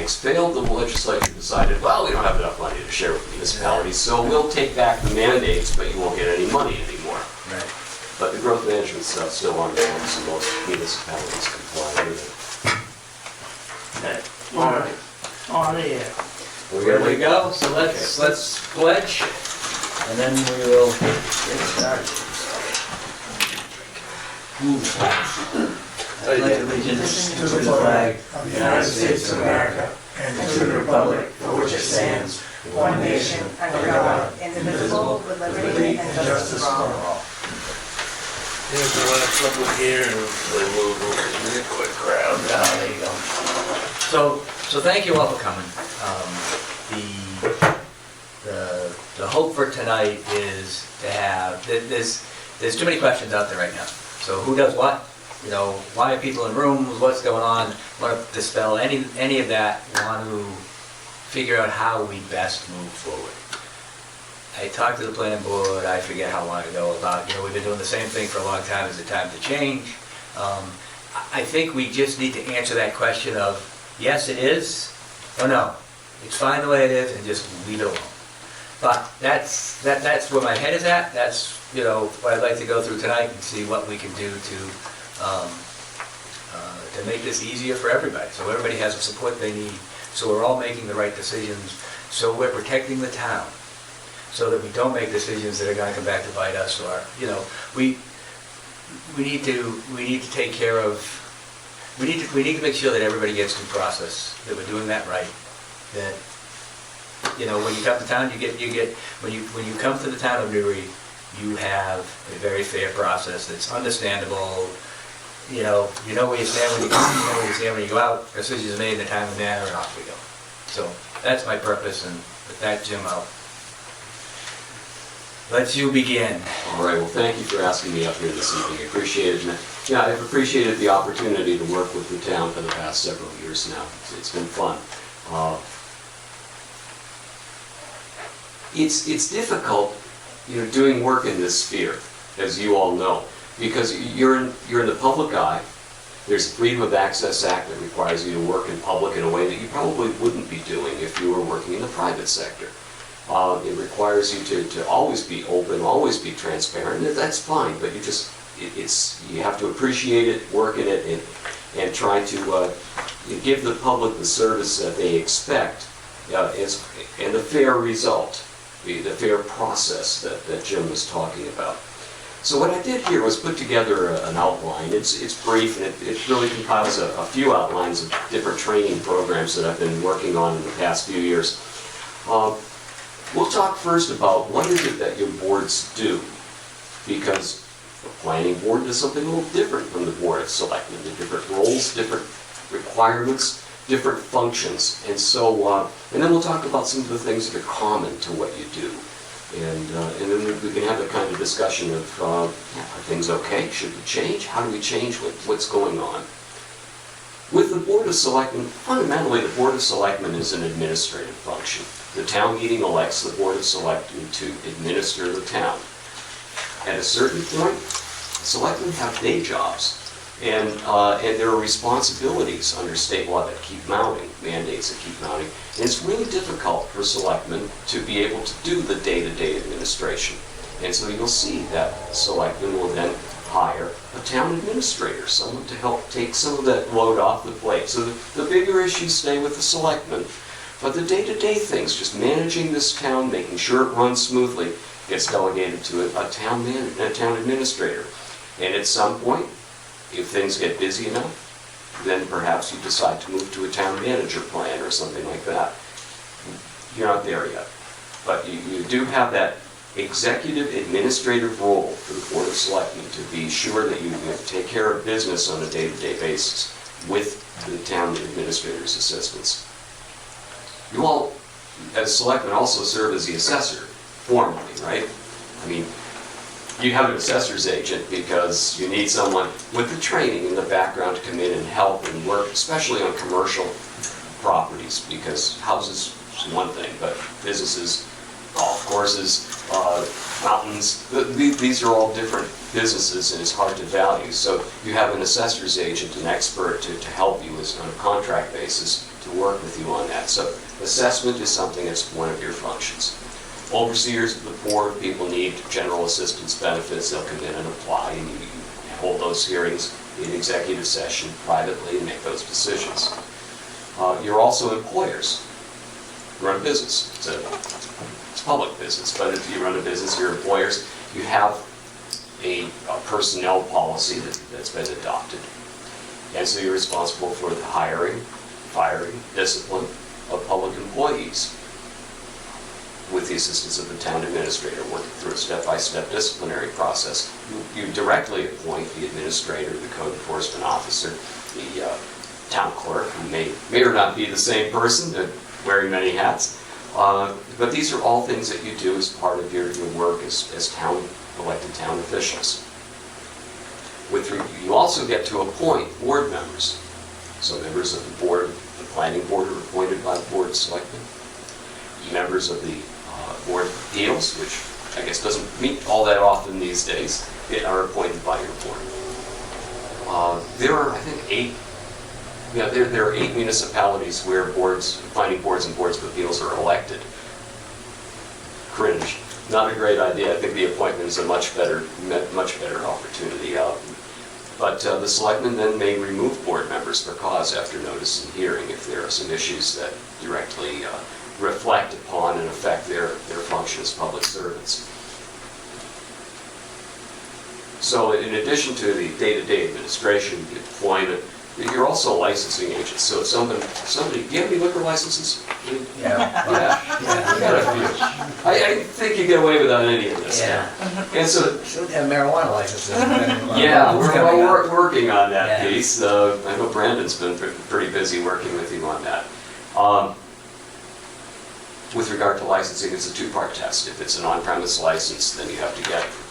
projects failed, the legislature decided, well, we don't have enough money to share with municipalities, so we'll take back the mandates, but you won't get any money anymore. Right. But the growth management stuff's still on the books, and most municipalities comply with Okay. All right. On the air. it. Here we go, so let's pledge, and then we will get started. I pledge allegiance to the flag of the United States of America and to the republic for which it stands, one nation, under God, indivisible, with liberty and justice for all. Here's the last couple here, and then we'll go to the quick crowd. There you go. So thank you all for coming. The hope for tonight is to have, there's too many questions out there right now. So who does what? You know, why are people in rooms? What's going on? Want to dispel any of that? Want to figure out how we best move forward. I talked to the planning board, I forget how long ago, about, we've been doing the same thing for a long time. Is it time to change? I think we just need to answer that question of, yes, it is, or no. It's fine the way it is, and just leave it alone. But that's where my head is at. That's what I'd like to go through tonight and see what we can do to make this easier for everybody. So everybody has the support they need. So we're all making the right decisions. So we're protecting the town. So that we don't make decisions that are going to come back to bite us. Or we need to take care of. We need to make sure that everybody gets due process. That we're doing that right. That when you come to town, you get when you come to the town of Newry, you have a very fair process that's understandable. You know where you stand when you come, you know where you stand when you go out. Decisions are made in a timely manner, and off we go. So that's my purpose, and with that, Jim, I'll let you begin. All right, well, thank you for asking me up here this evening. I appreciate it. Yeah, I've appreciated the opportunity to work with the town for the past several years now. It's been fun. It's difficult, doing work in this sphere, as you all know, because you're in the public eye. There's a Freedom of Access Act that requires you to work in public in a way that you probably wouldn't be doing if you were working in the private sector. It requires you to always be open, always be transparent. That's fine, but you have to appreciate it, work in it, and try to give the public the service that they expect, and the fair result, the fair process that Jim was talking about. So what I did here was put together an outline. It's brief, and it really compiles a few outlines of different training programs that I've been working on in the past few years. We'll talk first about what is it that your boards do, because the planning board does something a little different from the Board of Selectmen. There are different roles, different requirements, different functions, and so and then we'll talk about some of the things that are common to what you do, and then we can have a kind of discussion of are things okay? Should we change? How do we change what's going on? With the Board of Selectmen, fundamentally the Board of Selectmen is an administrative function. The town meeting elects the Board of Selectmen to administer the town. At a certain point, selectmen have day jobs, and there are responsibilities under state law that keep mounting, mandates that keep mounting, and it's really difficult for selectmen to be able to do the day-to-day administration. And so you'll see that selectmen will then hire a town administrator, someone to help take some of that load off the plate. So the bigger issues stay with the selectmen, but the day-to-day things, just managing this town, making sure it runs smoothly, gets delegated to a town administrator. And at some point, if things get busy enough, then perhaps you decide to move to a town manager plan or something like that. You're not there yet. But you do have that executive administrative role for the Board of Selectmen to be sure that you take care of business on a day-to-day basis with the town administrator's assistance. You all, as selectmen, also serve as the assessor, formally, right? I mean, you have an assessor's agent because you need someone with the training and the background to come in and help and work, especially on commercial properties, because houses is one thing, but businesses golf courses, mountains. These are all different businesses, and it's hard to value. So you have an assessor's agent, an expert to help you on a contract basis to work with you on that. So assessment is something that's one of your functions. Overseers of the board, people need general assistance benefits, they'll come in and apply, and you hold those hearings in executive session privately and make those decisions. You're also employers. You run a business. It's public business, but if you run a business, you're employers. You have a personnel policy that's been adopted. And so you're responsible for the hiring, firing, discipline of public employees with the assistance of the town administrator, working through a step-by-step disciplinary process. You directly appoint the administrator, the code enforcement officer, the town clerk, who may or not be the same person, wearing many hats. But these are all things that you do as part of your work as elected town officials. You also get to appoint board members. So members of the board, the planning board are appointed by the board of selectmen. Members of the board of appeals, which I guess doesn't meet all that often these days, are appointed by your board. There are, I think, there are 8 municipalities where planning boards and boards of appeals are elected. Cringe. Not a great idea. I think the appointment is a much better opportunity. But the selectmen then may remove board members for cause after notice and hearing if there are some issues that directly reflect upon and affect their function as public servants. So in addition to the day-to-day administration, the employment, you're also a licensing agent. So if somebody, do you have any liquor licenses? Yeah. You got a few. I think you get away without any of this Yeah. now. And so, Should have marijuana licenses. yeah, we're Coming up. working on that Yeah. piece. I know Brandon's been pretty busy working with you on that. With regard to licensing, it's a 2-part test. If it's an on-premise license, then you have to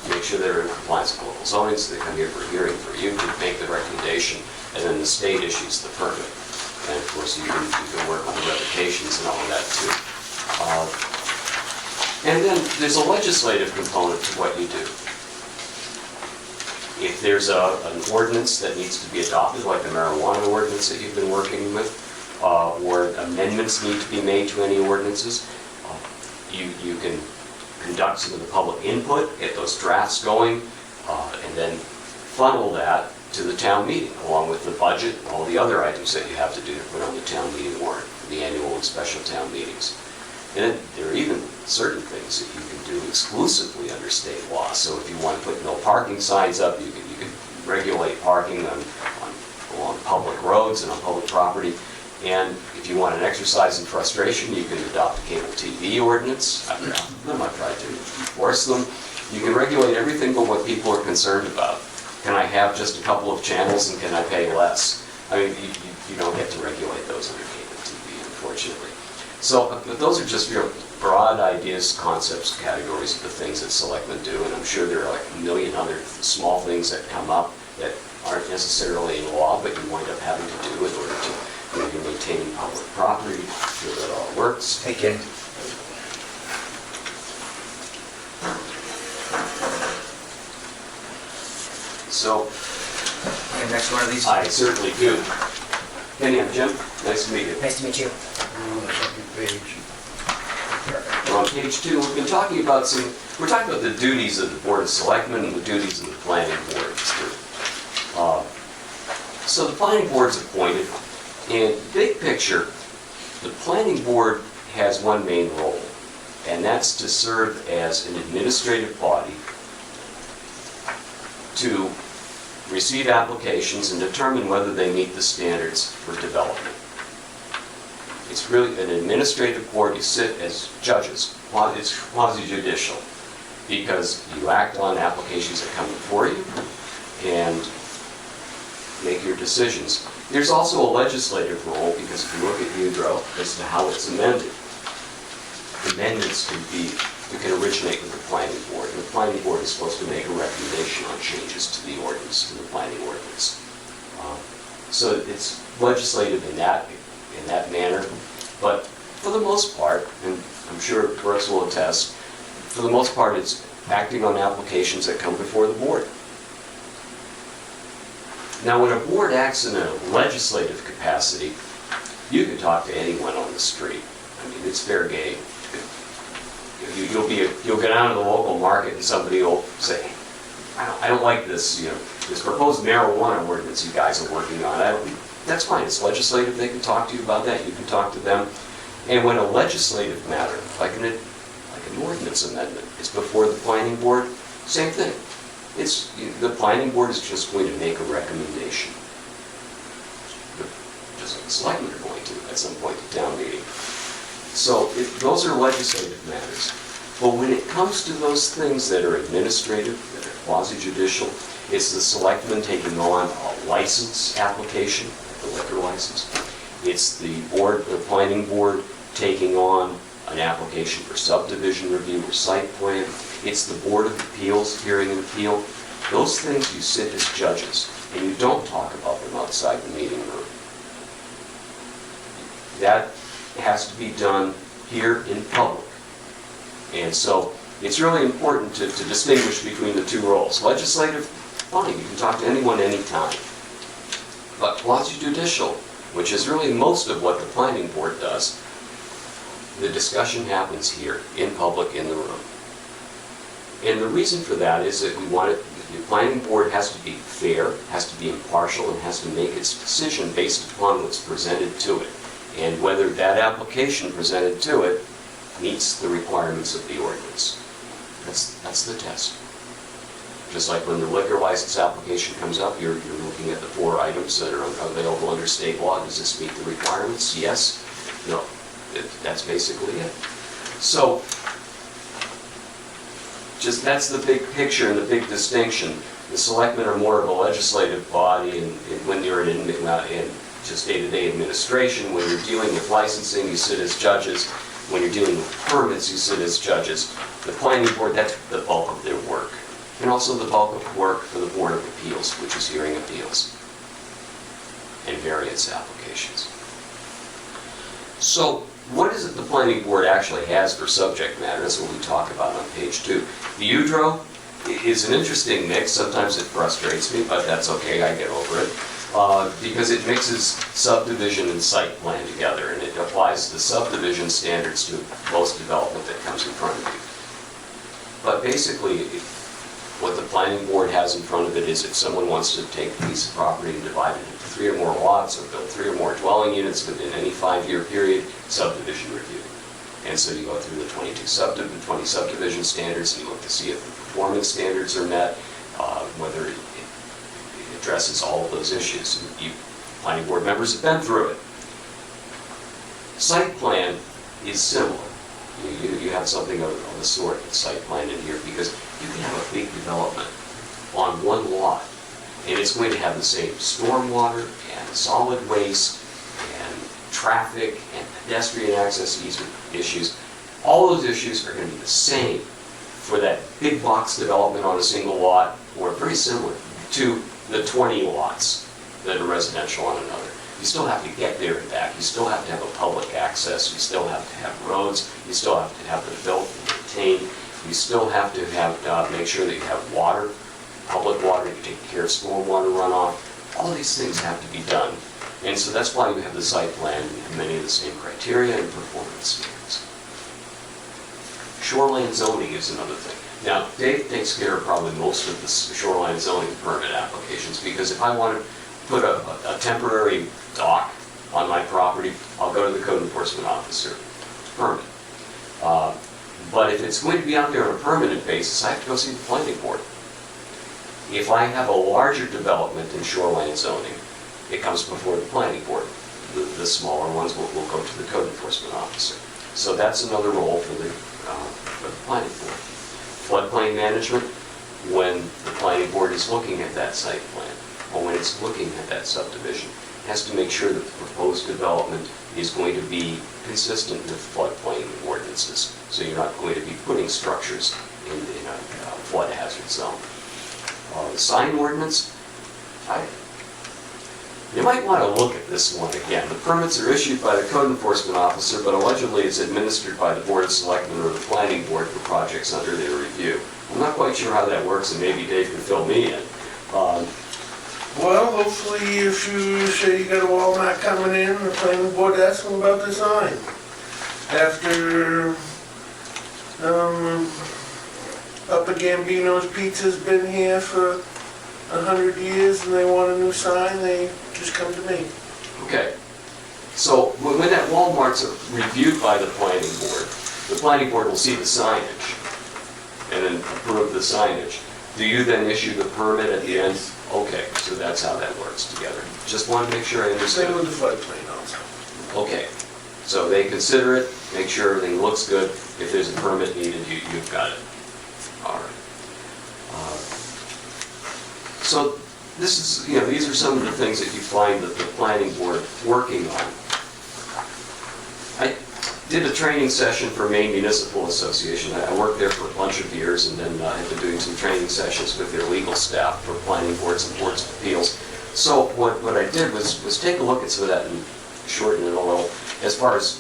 make sure they're in compliance with local zoning, so they come here for a hearing for you to make the recommendation, and then the state issues the permit. And of course, you can work on the revocations and all of that too. And then there's a legislative component to what you do. If there's an ordinance that needs to be adopted, like the marijuana ordinance that you've been working with, or amendments need to be made to any ordinances, you can conduct some of the public input, get those drafts going, and then funnel that to the town meeting, along with the budget and all the other items that you have to do to put on the town meeting warrant for the annual and special town meetings. And there are even certain things that you can do exclusively under state law. So if you want to put no parking signs up, you can regulate parking along public roads and on public property. And if you want an exercise in frustration, you can adopt a cable TV ordinance. I'm not trying to enforce them. You can regulate everything but what people are concerned about. Can I have just a couple of channels and can I pay less? I mean, you don't get to regulate those under cable TV, unfortunately. So those are just real broad ideas, concepts, categories of the things that selectmen do, and I'm sure there are like a million other small things that come up that aren't necessarily in law, but you wind up having to do in order to maybe maintain public property, sure that all works. Hey, Ken. So, Okay, next one of these. I certainly do. Kenny, I'm Jim. Nice to meet you. Nice to meet you. On the second page. We're on page 2. We've been talking about we're talking about the duties of the Board of Selectmen and the duties of the Planning Board. So the Planning Board's appointed, and big picture, the Planning Board has one main role, and that's to serve as an administrative body to receive applications and determine whether they meet the standards for development. It's really an administrative board. You sit as judges. It's quasi-judicial because you act on applications that come before you and make your decisions. There's also a legislative role because if you look at UDRO as to how it's amended, amendments can originate with the planning board, and the planning board is supposed to make a recommendation on changes to the ordinance, to the planning ordinance. So it's legislative in that manner, but for the most part, and I'm I'm sure Brooks will attest, for the most part, it's acting on applications that come before the board. Now, when a board acts in a legislative capacity, you can talk to anyone on the street. I mean, it's fair game. You'll get out of the local market and somebody will say, I don't like this, this proposed marijuana ordinance you guys are working on. That's fine, it's legislative, they can talk to you about that, you can talk to them. And when a legislative matter, like an ordinance amendment, is before the planning board, same thing. The planning board is just going to make a recommendation. Just like the selectmen are going to at some point at town meeting. So those are legislative matters. But when it comes to those things that are administrative, that are quasi-judicial, it's the selectmen taking on a license application, the liquor license. It's the planning board taking on an application for subdivision review or site plan. It's the Board of Appeals hearing an appeal. Those things you sit as judges, and you don't talk about them outside the meeting room. That has to be done here in public. And so it's really important to distinguish between the two roles. Legislative, fine, you can talk to anyone anytime. But quasi-judicial, which is really most of what the planning board does, the discussion happens here, in public, in the room. And the reason for that is that the planning board has to be fair, has to be impartial, and has to make its decision based upon what's presented to it, and whether that application presented to it meets the requirements of the ordinance. That's the test. Just like when the liquor license application comes up, you're looking at the 4 items that are available under state law. Does this meet the requirements? Yes? No. That's basically it. So, that's the big picture and the big distinction. The selectmen are more of a legislative body, and when you're in just day-to-day administration, when you're dealing with licensing, you sit as judges. When you're dealing with permits, you sit as judges. The planning board, that's the bulk of their work. And also the bulk of work for the Board of Appeals, which is hearing appeals and variance applications. So, what is it the planning board actually has for subject matter? That's what we talk about on page 2. The UDRO is an interesting mix. Sometimes it frustrates me, but that's okay, I get over it. Because it mixes subdivision and site plan together, and it applies the subdivision standards to most development that comes in front of you. But basically, what the planning board has in front of it is if someone wants to take a piece of property and divide it into 3 or more lots or build 3 or more dwelling units within any 5-year period, subdivision review. And so you go through the 20 subdivision standards, and you look to see if the performance standards are met, whether it addresses all of those issues. And you planning board members have been through it. Site plan is similar. You have something of the sort of site plan in here, because you can have a big development on one lot, and it's going to have the same stormwater and solid waste and traffic and pedestrian access easement issues. All those issues are going to be the same for that big box development on a single lot, or very similar to the 20 lots that are residential on another. You still have to get there and back. You still have to have a public access. You still have to have roads. You still have to have them built and maintained. You still have to have make sure that you have water, public water. You take care of stormwater runoff. All these things have to be done. And so that's why you have the site plan and many of the same criteria and performance standards. Shoreline zoning is another thing. Now, Dave takes care of probably most of the shoreline zoning permit applications, because if I want to put a temporary dock on my property, I'll go to the code enforcement officer, permit. But if it's going to be out there on a permanent basis, I have to go see the planning board. If I have a larger development in shoreline zoning, it comes before the planning board. The smaller ones will go to the code enforcement officer. So that's another role for the planning board. Floodplain management, when the planning board is looking at that site plan, or when it's looking at that subdivision, has to make sure that the proposed development is going to be consistent with floodplain ordinances. So you're not going to be putting structures in a flood hazard zone. The sign ordinance, You might want to look at this one again. The permits are issued by the code enforcement officer, but allegedly it's administered by the board of selectmen or the planning board for projects under their review. I'm not quite sure how that works, and maybe Dave can fill me in. Well, hopefully if you say you got a wall mat coming in, the planning board asks them about the sign. After, Up at Gambino's Pizza's been here for 100 years and they want a new sign, they just come to me. Okay. So when that Walmart's reviewed by the planning board will see the signage and then approve the signage. Do you then issue the permit at the end? Okay, so that's how that works together. Just want to make sure I understand. Same with the floodplain also. Okay, so they consider it, make sure everything looks good. If there's a permit needed, you've got it. All right. So this is, these are some of the things that you find that the planning board working on. I did a training session for Maine Municipal Association. I worked there for a bunch of years, and then I've been doing some training sessions with their legal staff for planning boards and boards of appeals. So what I did was take a look at some of that and shorten it a little as far as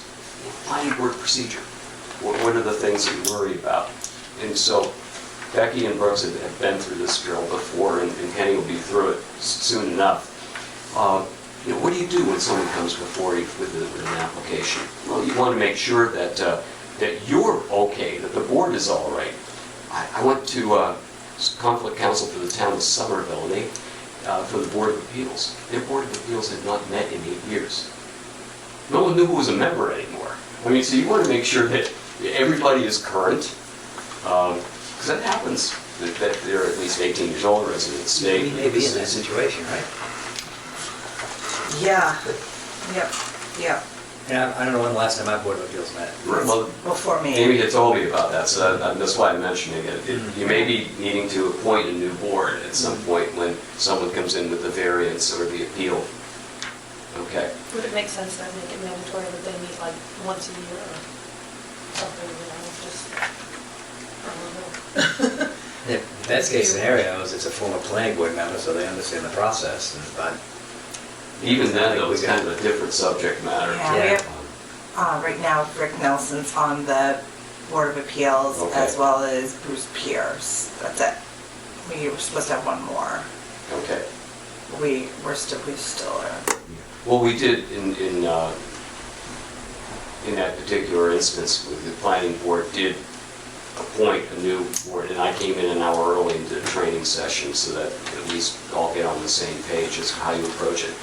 planning board procedure. What are the things that you worry about? And so Becky and Brooks have been through this drill before, and Kenny will be through it soon enough. What do you do when someone comes before you with an application? Well, you want to make sure that you're okay, that the board is all right. I went to conflict counsel for the town of Somerville, and they, for the Board of Appeals. Their Board of Appeals had not met in 8 years. No one knew who was a member anymore. I mean, so you want to make sure that everybody is current, because that happens, that they're at least 18 years old, residents stay. We may be in that situation, right? Yeah, yep, yep, Yeah, I don't know when the last time my Board of Appeals met. Well, before me. Amy had told me about that, so that's why I'm mentioning it. You may be needing to appoint a new board at some point when someone comes in with the variance or the appeal. Okay. Would it make sense to make it mandatory that they meet like once a year or something, just, I don't know. Yeah, best case scenario is it's a former planning board member, so they understand the process, but. Even then, though, it's kind of a different subject matter. Yeah, we have, right now, Rick Nelson's on the Board of Appeals, Okay. as well as Bruce Pierce. That's it. We were supposed to have one more. Okay. We still are. Well, we did in that particular instance, with the planning board did appoint a new board, and I came in an hour early and did a training session so that at least all get on the same page as how you approach it.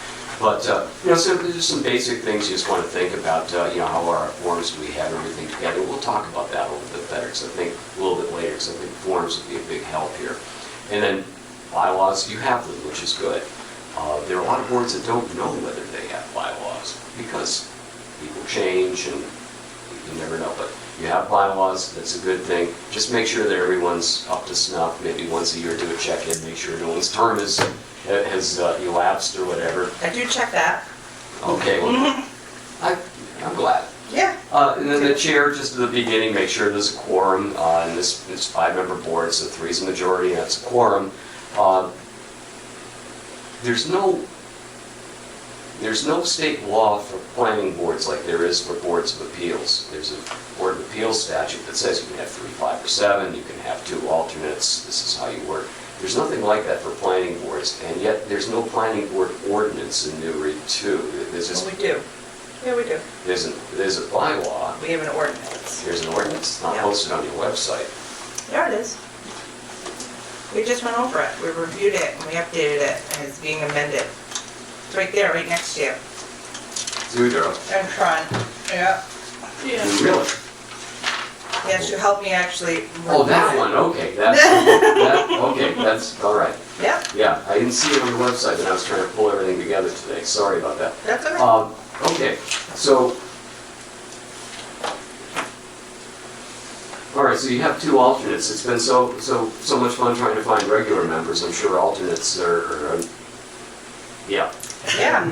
But, so there's just some basic things you just want to think about, how our forms, do we have everything together? We'll talk about that a little bit better, because I think a little bit later, because I think forms would be a big help here. And then bylaws, you have them, which is good. There are a lot of boards that don't know whether they have bylaws, because people change and you never know. But you have bylaws, that's a good thing. Just make sure that everyone's up to snuff. Maybe once a year do a check-in, make sure no one's term has elapsed or whatever. I do check that. Okay, well, I'm glad. Yeah. And then the chair, just at the beginning, make sure there's a quorum. And this 5-member board, so 3's the majority, that's a quorum. There's no state law for planning boards like there is for boards of appeals. There's a Board of Appeals statute that says you can have 3, 5, or 7, you can have 2 alternates, this is how you work. There's nothing like that for planning boards, and yet there's no planning board ordinance in Newry.pt1. Well, we do. Yeah, we do. There's a bylaw, We have an ordinance. there's an ordinance, it's not Yeah. posted on your website. There it is. We just went over it. We reviewed it and we updated it, and it's being amended. It's right there, right next to you. Do it, Darrell. I'm trying. Yeah. Really? Yes, you helped me actually. Oh, that revise it. one, okay, that's all right. Yeah, Yeah, I didn't see it on the website, and I was trying to pull everything together today, sorry about that. that's okay. Okay, so, all right, so you have 2 alternates. It's been so much fun trying to find regular members. I'm sure alternates are yeah. Yeah,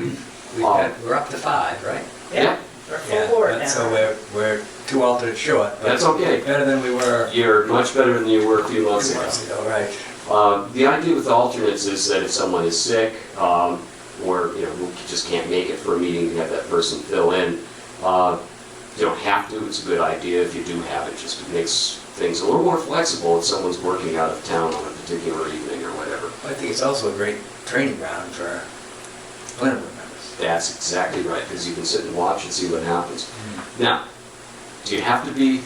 We're up to 5, right? yeah. We're full board now. So we're 2 alternates short. but That's okay. Better than we were You're much better than you were a few months 2 ago. months ago, right? The idea with alternates is that if someone is sick, or, who just can't make it for a meeting, you have that person fill in. You don't have to, it's a good idea if you do have it, just it makes things a little more flexible if someone's working out of town on a particular evening or whatever. I think it's also a great training ground for planning board members. That's exactly right, because you can sit and watch and see what happens. Now, do you have to be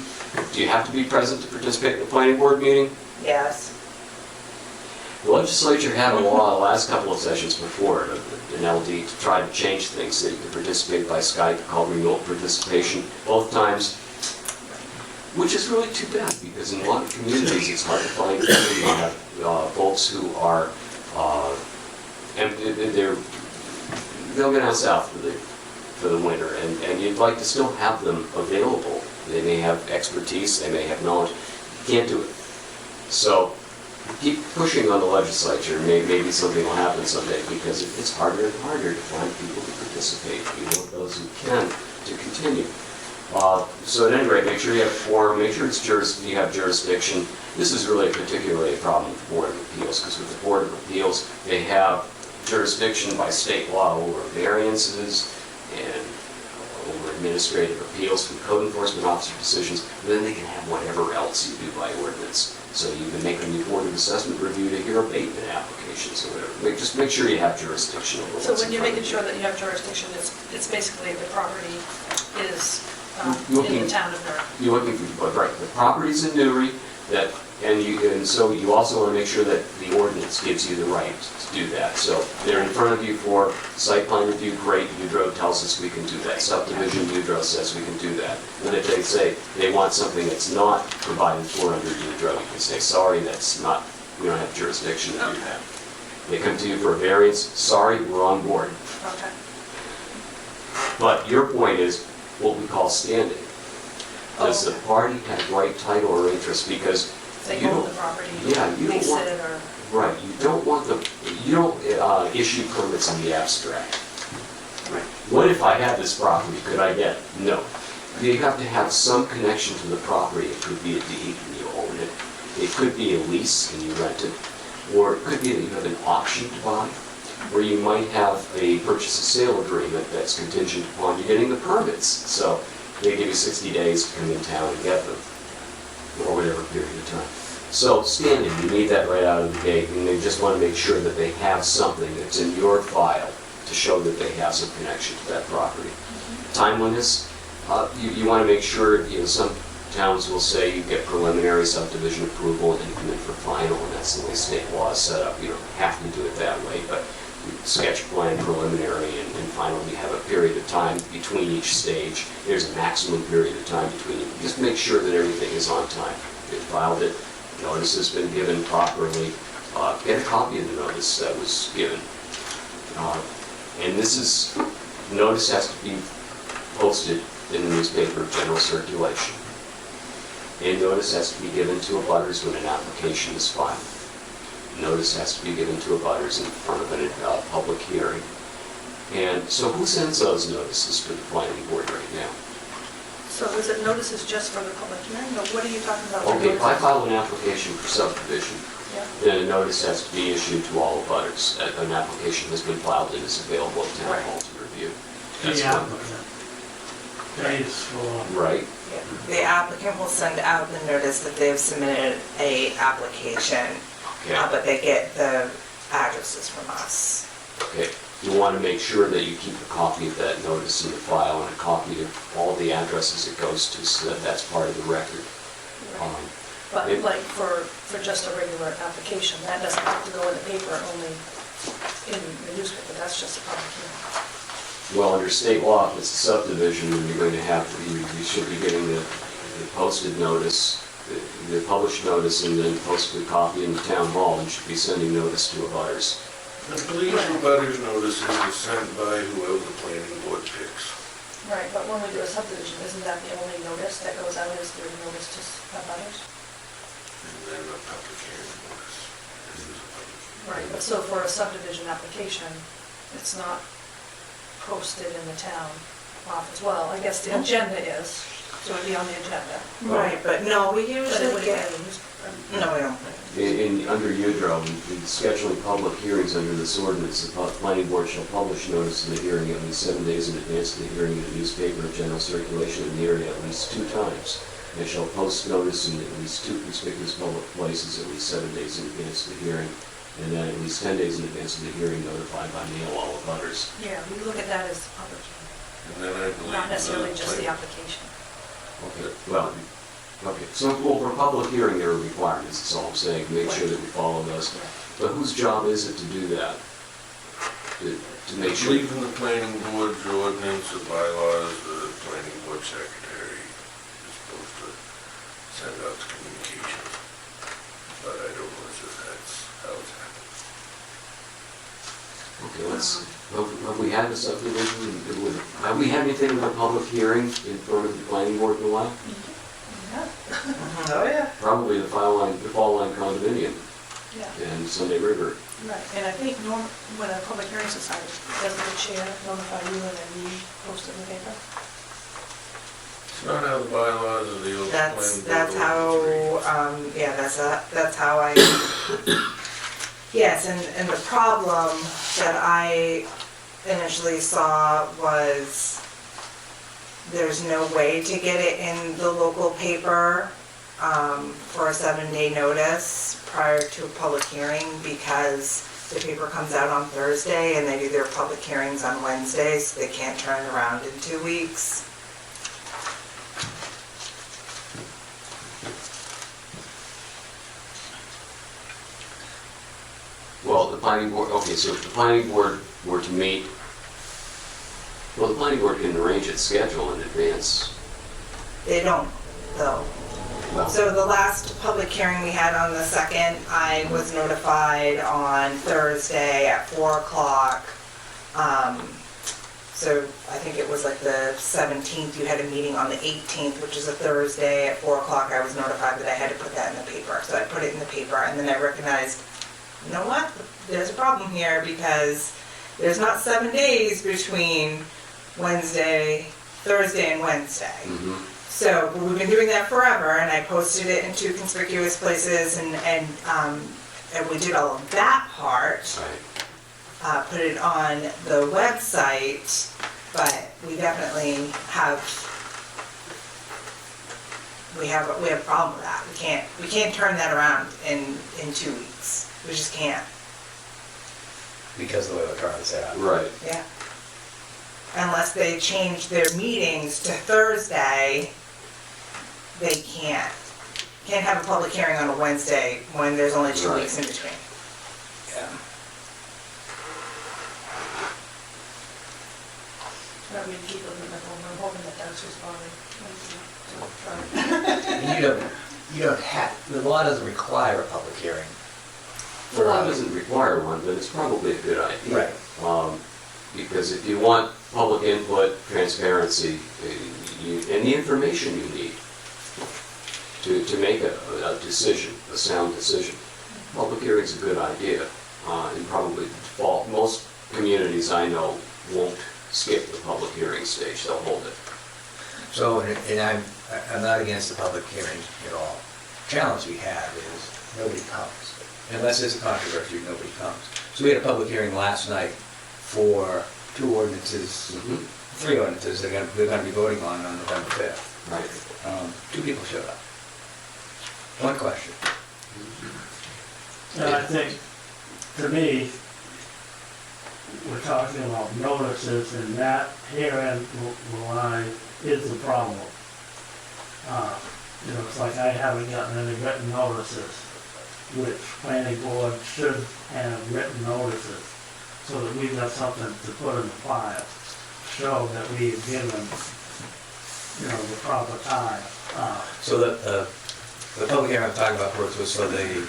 present to participate in the planning board meeting? Yes. The legislature had a law the last couple of sessions before, an LD, to try to change things so you could participate by Skype, called remote participation, both times, which is really too bad, because in a lot of communities, it's hard to find people. You have folks who are, they'll go down south for the winter, and you'd like to still have them available. They may have expertise, they may have knowledge, you can't do it. So, keep pushing on the legislature, maybe something will happen someday, because it's harder and harder to find people to participate. You want those who can to continue. So at any rate, make sure you have a quorum, make sure you have jurisdiction. This is really particularly a problem with the Board of Appeals, because with the Board of Appeals, they have jurisdiction by state law over variances and over administrative appeals from code enforcement officer decisions, and then they can have whatever else you do by ordinance. So you can make a new Board of Assessment review to hear abatement applications or whatever. Just make sure you have jurisdiction over what's So when in you're front of making you. sure that you have jurisdiction, it's basically the property is in Looking- the town of Newry. You're looking for, right, the property's in Newry, and so you also want to make sure that the ordinance gives you the right to do that. So they're in front of you for site plan review, great, Udro tells us we can do that. Subdivision, Udro says we can do that. And if they say they want something that's not provided for under Udro, you can say, sorry, that's not, we don't have jurisdiction to do that. They come to you for a variance, sorry, we're on board. Okay. But your point is what we call standing. Does the party have right title or interest? Because They you own don't, the property, yeah, you don't lease want, it, or, right, you don't issue permits in the abstract. right. What if I had this property, could I get it? No. You have to have some connection to the property. It could be a deed and you own it. It could be a lease and you rent it. Or it could be that you have an option to buy, or you might have a purchase and sale agreement that's contingent upon you getting the permits. So they give you 60 days to come in town and get them, or whatever period of time. So standing, you need that right out of the gate, and they just want to make sure that they have something that's in your file to show that they have some connection to that property. Timeliness, you want to make sure, some towns will say you get preliminary subdivision approval and then you come in for final, and that's the way state law is set up. You don't have to do it that way, but sketch plan, preliminary, and final, you have a period of time between each stage. There's a maximum period of time between you. Just make sure that everything is on time. You filed it, notice has been given properly, get a copy of the notice that was given. And notice has to be posted in the newspaper of general circulation. And notice has to be given to abutters when an application is filed. Notice has to be given to abutters in front of a public hearing. And so who sends those notices for the planning board right now? So is it notices just for the public hearing, or what are you talking about? Okay, if I file an application for subdivision, Yeah. then a notice has to be issued to all abutters. An application has been filed and is available at town hall to review. That's The one. applicant pays for, Right. The applicant will send out the notice that they've submitted a application, Okay. but they get the addresses from us. Okay. You want to make sure that you keep a copy of that notice in the file and a copy of all the addresses it goes to, so that that's part of the record. But it- like for just a regular application, that doesn't have to go in the paper, only in the newspaper, that's just a public hearing. Well, under state law, if it's a subdivision, then you're going to have, you should be getting the posted notice, the published notice, and then posted a copy in the town hall, and should be sending notice to abutters. I believe the butters notices is sent by whoever the planning board picks. Right, but when we do a subdivision, isn't that the only notice that goes out, is the notice to abutters? And then a public hearing notice. This is a public hearing. Right, but so for a subdivision application, it's not posted in the town office. Well, I guess the agenda is, so it'd be on the agenda. Right, but no, we But it usually wouldn't be in get, the newspaper. No, we don't. Under Udro, in scheduling public hearings under this ordinance, the planning board shall publish notice of the hearing at least 7 days in advance of the hearing in a newspaper of general circulation in the area at least 2 times, and shall post notice in at least 2 conspicuous public places at least 7 days in advance of the hearing, and then at least 10 days in advance of the hearing notified by mail all abutters. Yeah, we look at that as public And then I hearing, believe. not necessarily just the application. Okay, well, okay, so well, for public hearing, there are requirements, that's all I'm saying, make sure that we follow those. Yeah. But whose job is it to do that? To make I sure? believe in the planning board's ordinance or bylaws, the planning board secretary is supposed to send out the communications. But I don't know if that's how it's happened. Okay, have we had a subdivision, have we had anything with a public hearing in front of the planning board in a while? Yeah, Oh, yeah. Probably the fall line condominium yeah, and Sunday River. right. And I think when a public hearing society, doesn't the chair notify you and then you post it in the paper? It's not how the bylaws of the old planning board. That's how, ordinance reads. yeah, that's how I, yes, and the problem that I initially saw was there's no way to get it in the local paper for a 7-day notice prior to a public hearing because the paper comes out on Thursday and they do their public hearings on Wednesdays, so they can't turn it around in 2 weeks. Well, the planning board, okay, so if the planning board were to meet, well, the planning board can arrange its schedule in advance. They don't, though. Well, So the last public hearing we had on the 2nd, I was notified on Thursday at 4 o'clock. So I think it was like the 17th, you had a meeting on the 18th, which is a Thursday at 4 o'clock. I was notified that I had to put that in the paper. So I put it in the paper and then I recognized, you know what? There's a problem here because there's not 7 days between Thursday and Wednesday. mhm. So we've been doing that forever, and I posted it in 2 conspicuous places, and we did all of that part, Right. put it on the website, but we definitely have a problem with that. We can't turn that around in 2 weeks. We just can't. Because of the way the current is set up. Right. Yeah. Unless they change their meetings to Thursday, they can't have a public hearing on a Wednesday when there's only 2 Right. weeks in between. Yeah. But we keep it in the home, I'm hoping that that's responding. And you don't have, the law doesn't require a public hearing. The law doesn't require one, but it's probably a good idea. Right. Because if you want public input, transparency, and the information you need to make a decision, a sound decision, public hearing's a good idea. And probably default, most communities I know won't skip the public hearing stage, they'll hold it. So, and I'm not against the public hearing at all. Challenge we have is nobody comes. Unless there's a controversy, nobody comes. So we had a public hearing last night for 2 ordinances, Mhm. 3 ordinances they're gonna be voting on November 5th. Right. 2 people showed up. 1 question. And I think, to me, we're talking about notices, and that herein line is the problem. It's like I haven't gotten any written notices, which planning board should have written notices, so that we've got something to put in the file, show that we've given, the proper time. So the public hearing I'm talking about was for the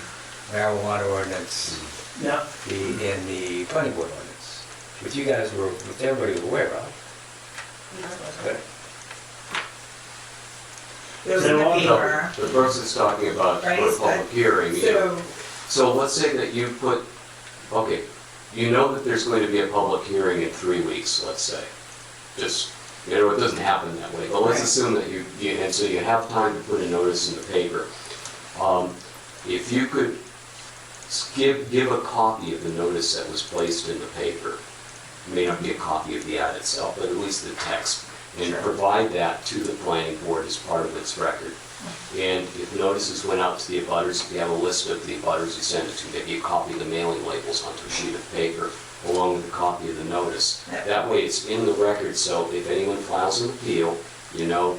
marijuana ordinance Yeah, and the planning board ordinance, which you guys were, which everybody was aware of. Good. It was in the There are no- paper. The person's talking about for a Right, public hearing. So, So let's say that you put, okay, you know that there's going to be a public hearing in 3 weeks, let's say. Just, it doesn't happen that way, but let's Right. assume that and so you have time to put a notice in the paper. if you could give a copy of the notice that was placed in the paper, it may not be a copy of the ad itself, but at least the text, and Sure. provide that to the planning board as part of its record. And if notices went out to the abutters, if you have a list of the abutters you send it to, maybe a copy of the mailing labels onto a sheet of paper, along with a copy of the notice. Yeah. That way it's in the record, so if anyone files an appeal, you know,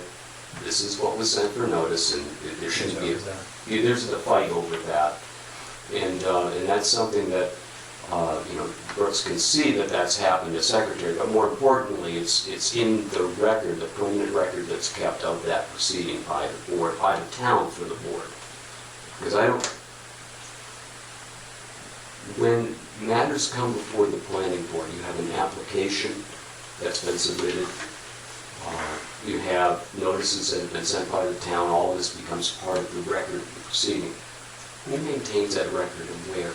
this is what was sent for notice, and there shouldn't be, there's a fight over that. And that's something that, you know, Brooks can see that that's happened as secretary, but more importantly, it's in the record, the permanent record that's kept of that proceeding by the board, by the town for the board. Because when matters come before the planning board, you have an application that's been submitted, you have notices that have been sent by the town, all of this becomes part of the record of the proceeding. Who maintains that record and where,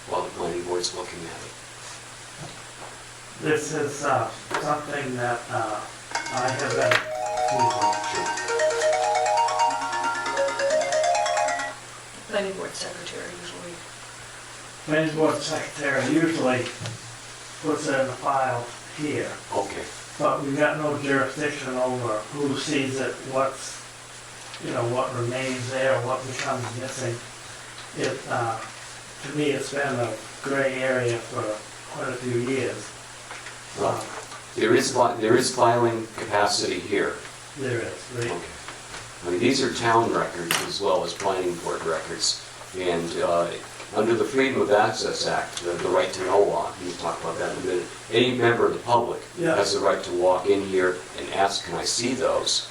while the planning board's looking at it? This is something that I have been, Planning board secretary usually. planning board secretary usually puts it in the file here, Okay, but we got no jurisdiction over who sees it, what's, you know, what remains there, what becomes missing. It, to me, it's been a gray area for quite a few years. well, there is filing capacity here. There is, right? Okay. I mean, these are town records as well as planning board records, and under the Freedom of Access Act, the right to know law, we'll talk about that in a minute, any member of the public Yeah. has the right to walk in here and ask, can I see those?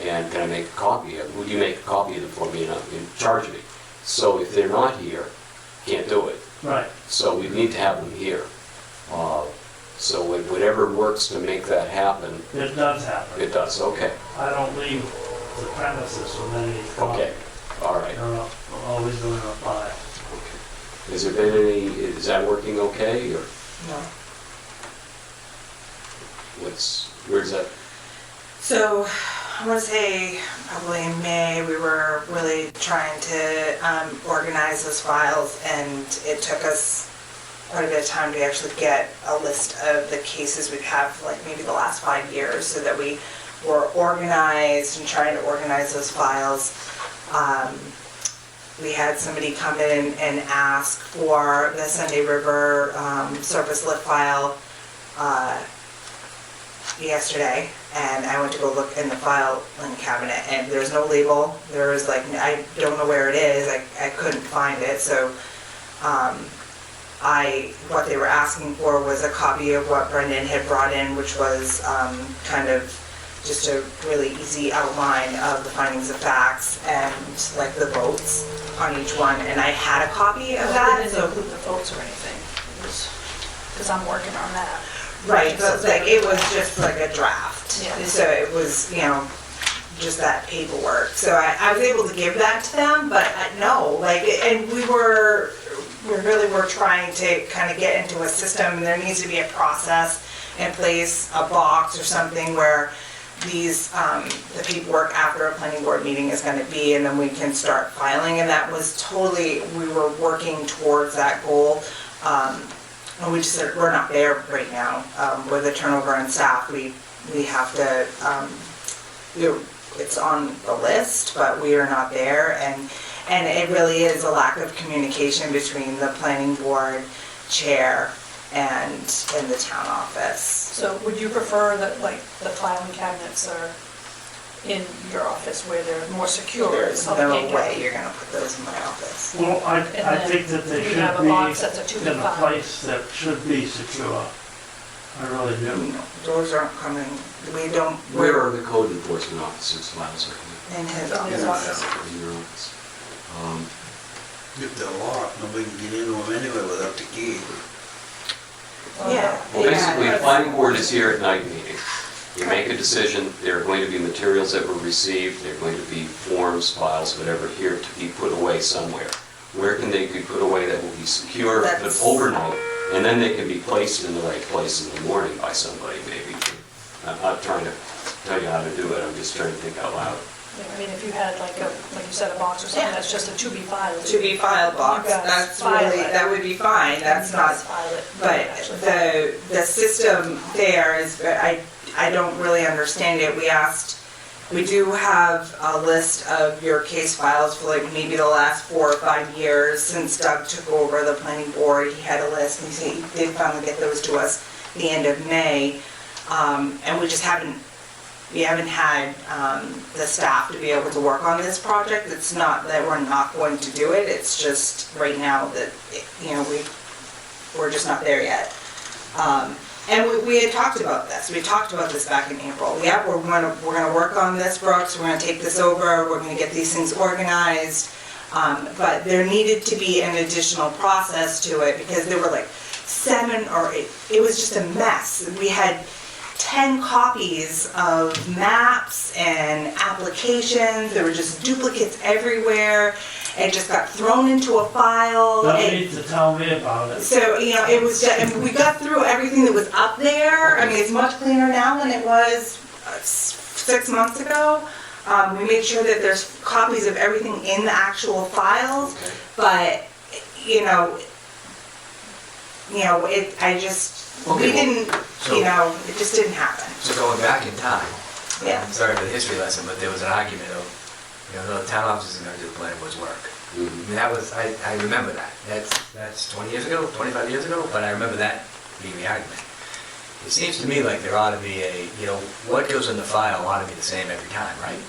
And can I make a copy of them? Would you make a copy of them for me and charge me? So if they're not here, can't do it. Right. So we need to have them here. So whatever works to make that happen, It does happen. it does, okay, I don't leave the premises with any. okay, all right. They're always going to file. Okay. Has there been any, is that working okay, or No. where's that? So, I want to say probably in May, we were really trying to organize those files, and it took us quite a bit of time to actually get a list of the cases we'd have, like maybe the last 5 years, so that we were organized and trying to organize those files. We had somebody come in and ask for the Sunday River surface lift file yesterday, and I went to go look in the filing cabinet, and there's no label. There was like, I don't know where it is. I couldn't find it. So what they were asking for was a copy of what Brendan had brought in, which was kind of just a really easy outline of the findings of facts and like the votes on each one. And I had a copy of They that. didn't So include the votes or anything. It was, because I'm working on that. right, but like it was just like a draft. Yeah. So it was, you know, just that paperwork. So I was able to give that to them, but no, like, and we really were trying to kind of get into a system, and there needs to be a process in place, a box or something where these, the paperwork after a planning board meeting is gonna be, and then we can start filing, and that was totally, we were working towards that goal. And we just, we're not there right now. With the turnover in staff, we have to, it's on the list, but we are not there, and it really is a lack of communication between the planning board chair and the town office. So would you prefer that, like, the filing cabinets are in your office where they're more secure? There's so they no can't get- way you're gonna put those in my office. Well, I then think that they we should have a box that's a be in a 2x5. place that should be secure. I really do. No, doors aren't coming, we don't, Where we're are the code enforcement officers' files right in his In his office. office. in your office? If they're locked, nobody can get into them anyway without the key. Yeah. Well, basically, yeah. the planning board is here at night meeting. You make a decision, there are going to be materials that were received, there are going to be forms, files, whatever, here to be put away somewhere. Where can they be put away that will be secure but That's- overnight, and then they can be placed in the right place in the morning by somebody maybe. I'm not trying to tell you how to do it, I'm just trying to think out loud. Yeah, I mean, if you had like you said, a box or something, Yeah. that's just a to be filed. To be filed box, You guys that's file really, it. that would be fine, that's You not, guys file it. You but actually file it. the system there is, I don't really understand it. We do have a list of your case files for like maybe the last 4 or 5 years since Doug took over the planning board. He had a list, and he did finally get those to us the end of May. And we just haven't had the staff to be able to work on this project. It's not that we're not going to do it, it's just right now that, you know, we're just not there yet. And we had talked about this. We talked about this back in April. Yeah, we're gonna work on this, Brooks. We're gonna take this over. We're gonna get these things organized. But there needed to be an additional process to it because there were like 7 or 8. It was just a mess. We had 10 copies of maps and applications. There were just duplicates everywhere. It just got thrown into a file. Don't and- need to tell me about it. so, you know, it was, and we got through everything that was up there. I mean, it's much cleaner now than it was 6 months ago. We made sure that there's copies of everything in the actual files, Okay. but, you know, we Okay, didn't, so- you know, it just didn't happen. So going back in time, Yeah. I'm sorry for the history lesson, but there was an argument of, you know, the town office is gonna do the planning board's work. I Mhm. mean, that was, I remember that. That's 20 years ago, 25 years ago, but I remember that being the argument. It seems to me like there ought to be you know, what goes in the file ought to be the same every time, right?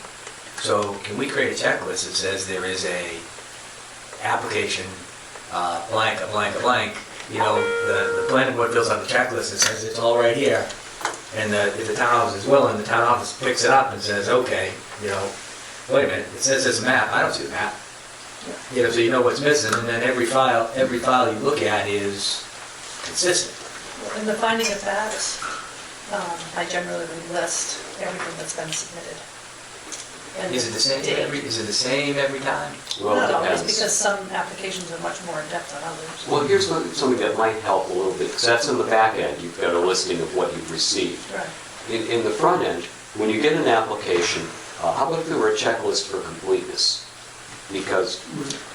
So can we create a checklist that says there is a application, blank, a blank, a blank, you know, the planning board fills out the checklist and says it's all right here. And if the town office is willing, the town office picks it up and says, okay, you know, wait a minute, it says there's a map, I don't see the map. You know, so you know what's missing, and then every file you look at is consistent. In the finding of facts, I generally list everything that's been submitted. And Is it the same date. every time? Well, it Not always, depends. because some applications are much more in-depth than others. Well, here's something that might help a little bit, because that's in the back end, you've got a listing of what you've received. Right. In the front end, when you get an application, how about if there were a checklist for completeness? Because,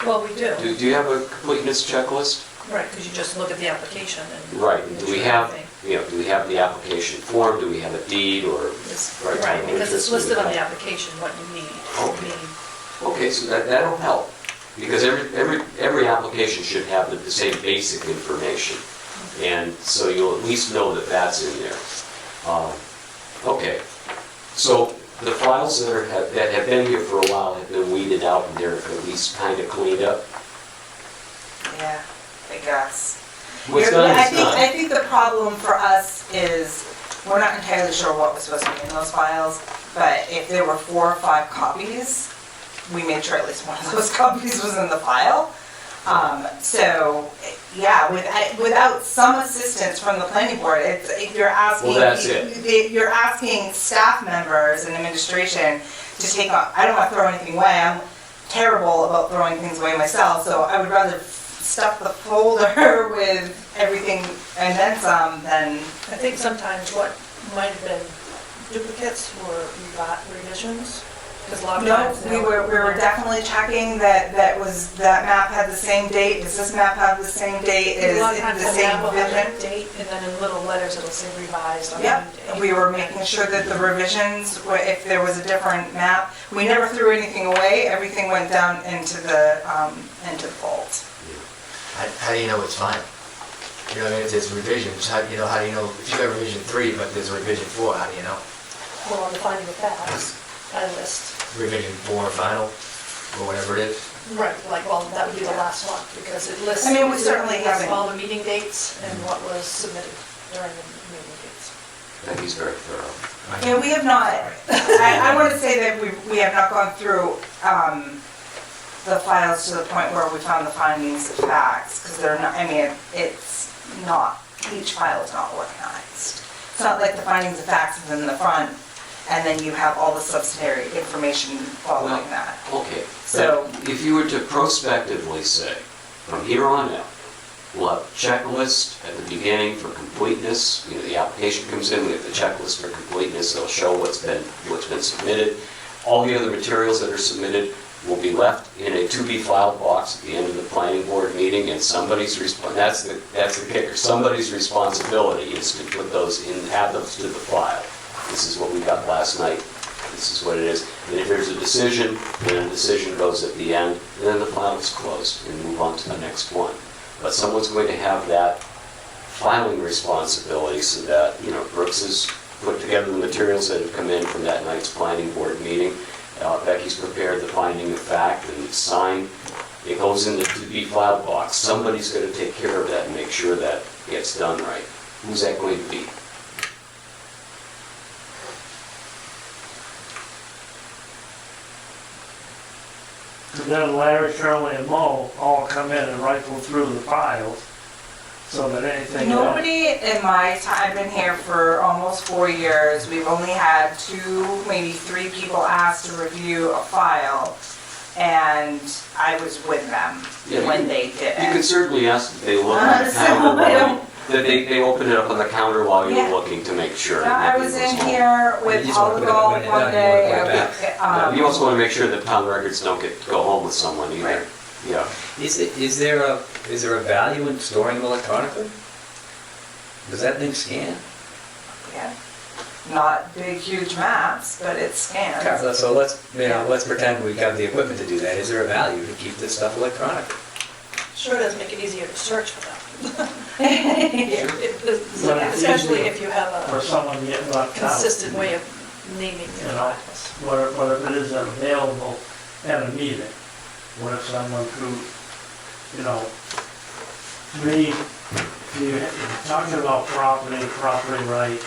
Well, we do, do you have a completeness checklist? right, because you just look at the application and. Right, and do we make sure have, everything do we have the application form, do we have a deed, or? is- Right, Right, because it's interest we listed on have. the application what you need. Okay. You need. Okay, so that'll help, because every application should have the same basic information, and so you'll at least know that that's in there. Okay, so the files that have been here for a while have been weeded out, and they're at least kind of cleaned up. Yeah, I guess. What's done I is think, I done. think the problem for us is, we're not entirely sure what was supposed to be in those files, but if there were 4 or 5 copies, we made sure at least one of those copies was in the file. So, yeah, without some assistance from the planning board, you're asking. Well, that's it. You're asking staff members and administration to take on, I don't want to throw anything away, I'm terrible about throwing things away myself, so I would rather stuff the folder with everything and then some than, I think sometimes what might have been duplicates were revisions, because a lot of no, times. we were definitely checking that map had the same date, does this map have the same date, A is lot of it times the the same map will have vision? a date, and then in little letters it'll say revised on the Yep, new date. we were making sure that the revisions, if there was a different map, we never threw anything away, everything went down into the vault. How do you know it's final? You know, I mean, if there's revisions, how do you know if you have revision 3, but there's a revision 4, how do you know? Well, on the finding of facts, I list, Revision 4 final, or whatever it is? right, like, well, that would be the last one, because it lists. I mean, we certainly it lists haven't- all the meeting dates and what was submitted during the meeting dates. I think he's very thorough. Yeah, we have not, I want to say that we have not gone through the files to the point where we found the findings of facts, because they're not, I mean, it's not, each file is not organized. It's not like the findings of facts is in the front, and then you have all the subsidiary information following that. Okay, So- so if you were to prospectively say, from here on out, We'll have a checklist at the beginning for completeness. You know, the application comes in, we have the checklist for completeness. It'll show what's been submitted. All the other materials that are submitted will be left in a to-be filed box at the end of the planning board meeting, and that's the kicker. Somebody's responsibility is to put those in, add those to the file. This is what we got last night. This is what it is. And if there's a decision, then a decision goes at the end, and then the file is closed and move on to the next one. But someone's going to have that filing responsibility so that, you know, Brooks has put together the materials that have come in from that night's planning board meeting. Becky's prepared the finding of fact and it's signed. It goes in the to-be filed box. Somebody's going to take care of that and make sure that gets done right. Who's that going to be? And then Larry, Shirley, and Mo all come in and rifle through the files, so that anything. Nobody in my time, I've been here for almost 4 years, we've only had 2, maybe 3 people asked to review a file, and I was with them Yeah, when they did You could it. certainly ask that they look at the So, counter, I don't- that they open it up on the counter while you're Yeah. looking to make sure. No, I was in here You with just wanna put it- Paul when it's one done, you day. wanna put it Yeah, you also want to make sure that town records don't go home with someone either. Right. Yeah. Is there a value in storing them electronically? Does that thing scan? Yeah. Not big, huge maps, but it scans. Okay, so let's pretend we have the equipment to do that. Is there a value to keep this stuff electronic? Sure does make it easier to search for them. But it's Especially easier if you have For a someone getting left out. consistent way of naming You your know, files. what if it isn't available at a meeting? What if someone who, you know, you're talking about property rights,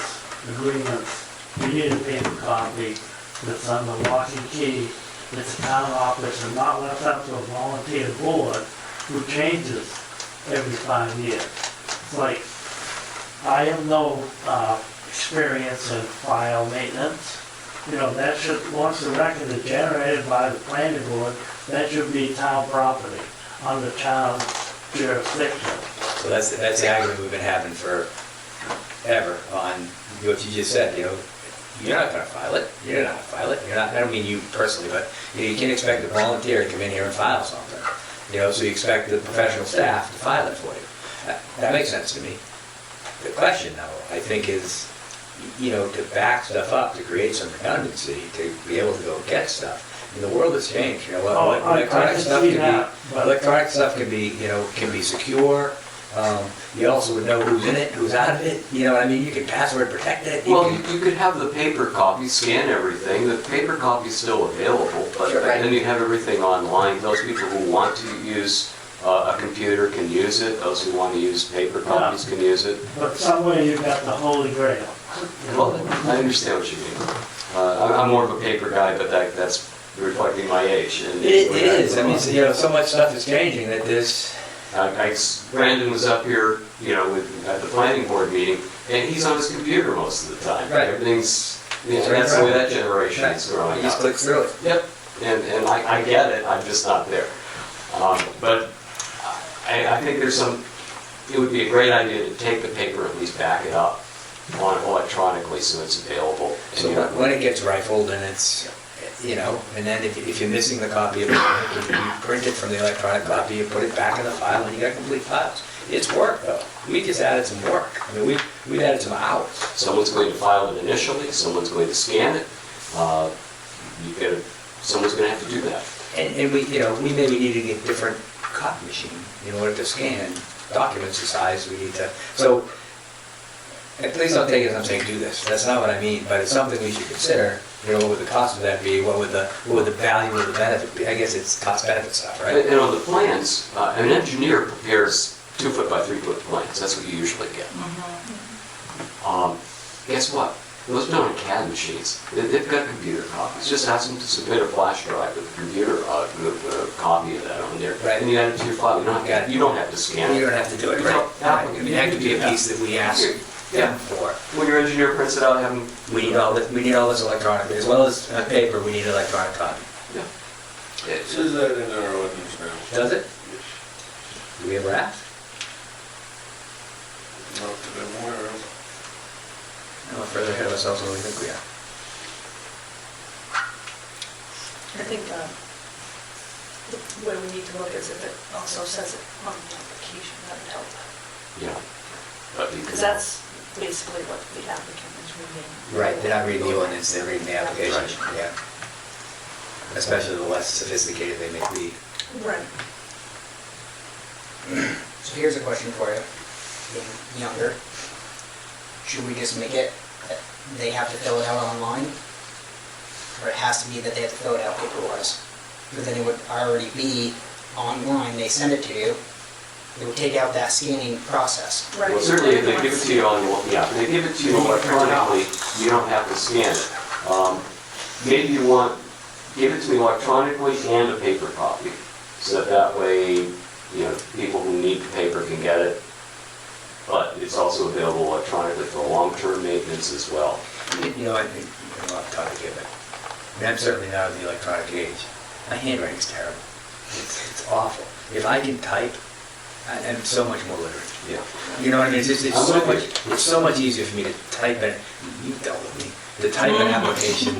agreements, you need a paper copy that's on the lock and key, that's a town office and not left up to a volunteer board who changes every 5 years. It's like, I have no experience in file maintenance. You know, that should, once the record is generated by the planning board, that should be town property under town jurisdiction. So that's the argument we've been having forever on what you just said, you know. You're not gonna file it, you're not gonna file it, I don't mean you personally, but you can't expect a volunteer to come in here and file something. You know, so you expect the professional staff to file it for you. That makes sense to me. The question though, I think is, you know, to back stuff up, to create some redundancy, to be able to go get stuff. And the world has changed, you know, I electronic can stuff see can that, be, but- electronic stuff can be, you know, can be secure. You also would know who's in it, who's out of it, you know what I mean? You can password protect it. Well, you could have the paper copy, scan everything, the paper copy's still available, but Sure, right. then you have everything online. Those people who want to use a computer can use it, those who want to use paper copies can use it. But somewhere you've got the holy grail. you know. Well, I understand what you mean. I'm more of a paper guy, but that's reflecting my age. And It is, I mean, you know, so much stuff is changing that this, Brandon was up here, you know, at the planning board meeting, and he's on his computer most of the time. Right. Everything's, you know, It's right that's the way there. that generation is growing you just up. click through it. Yep, and I get it, I'm just not there. But I think it would be a great idea to take the paper, at least back it up on electronically so it's available. And So you know, when it gets rifled and it's, you know, and then if you're missing the copy of it, you print it from the electronic copy, you put it back in the file, and you got complete files. It's work, though. We just added some work. I mean, we've added some hours. Someone's going to file it initially, someone's going to scan it. Someone's going to have to do that. And we, you know, we maybe need to get different copy machine in order to scan documents the size we need to. So, and please don't take it as I'm saying do this. That's not what I mean, but it's something we should consider. You know, what would the cost of that be? What would the value of the benefit be? I guess it's cost benefit stuff, right? And on the plans, an engineer prepares 2-foot by 3-foot plans, that's what you usually get. Guess what? Those are done on CAD machines. They've got computer copies. Just ask them to submit a flash drive with a computer, the copy of that on there. Right. And you add it to your file. You don't have to scan You it. don't have to do it, right? I mean, that could be a piece that we ask them for. When your engineer prints it out, have them. We need all this electronically, as well as paper, we need electronic copy. Yeah. It says that in our ordinance now. Does it? Do we ever ask? Not that I'm aware of. No further ahead of ourselves than we think we are. I think the way we need to look is if it also says it on the application, that would help. Yeah. But you Because can- that's basically what the applicant is reading. Right, they're not reading the ordinance, they're reading the application, yeah. Especially the less sophisticated they may be. Right. So here's a question for you, being younger. Should we just make it that they have to fill it out online? Or it has to be that they have to fill it out paper-wise? Because then it would already be online, they send it to you, it would take out that scanning process. Right. Well, certainly if they give it to you on, yeah, if they give it to you electronically, you don't have to scan it. Maybe you want, give it to me electronically and a paper copy, so that way, you know, people who need the paper can get it. But it's also available electronically for long-term maintenance as well. You know, I think, I'm off topic here, but I mean, I'm certainly not of the electronic age. My handwriting's terrible. It's awful. If I can type, I'm so much more literate. Yeah. You know what I mean? It's so much easier for me to type it, you've dealt with me, to type an application,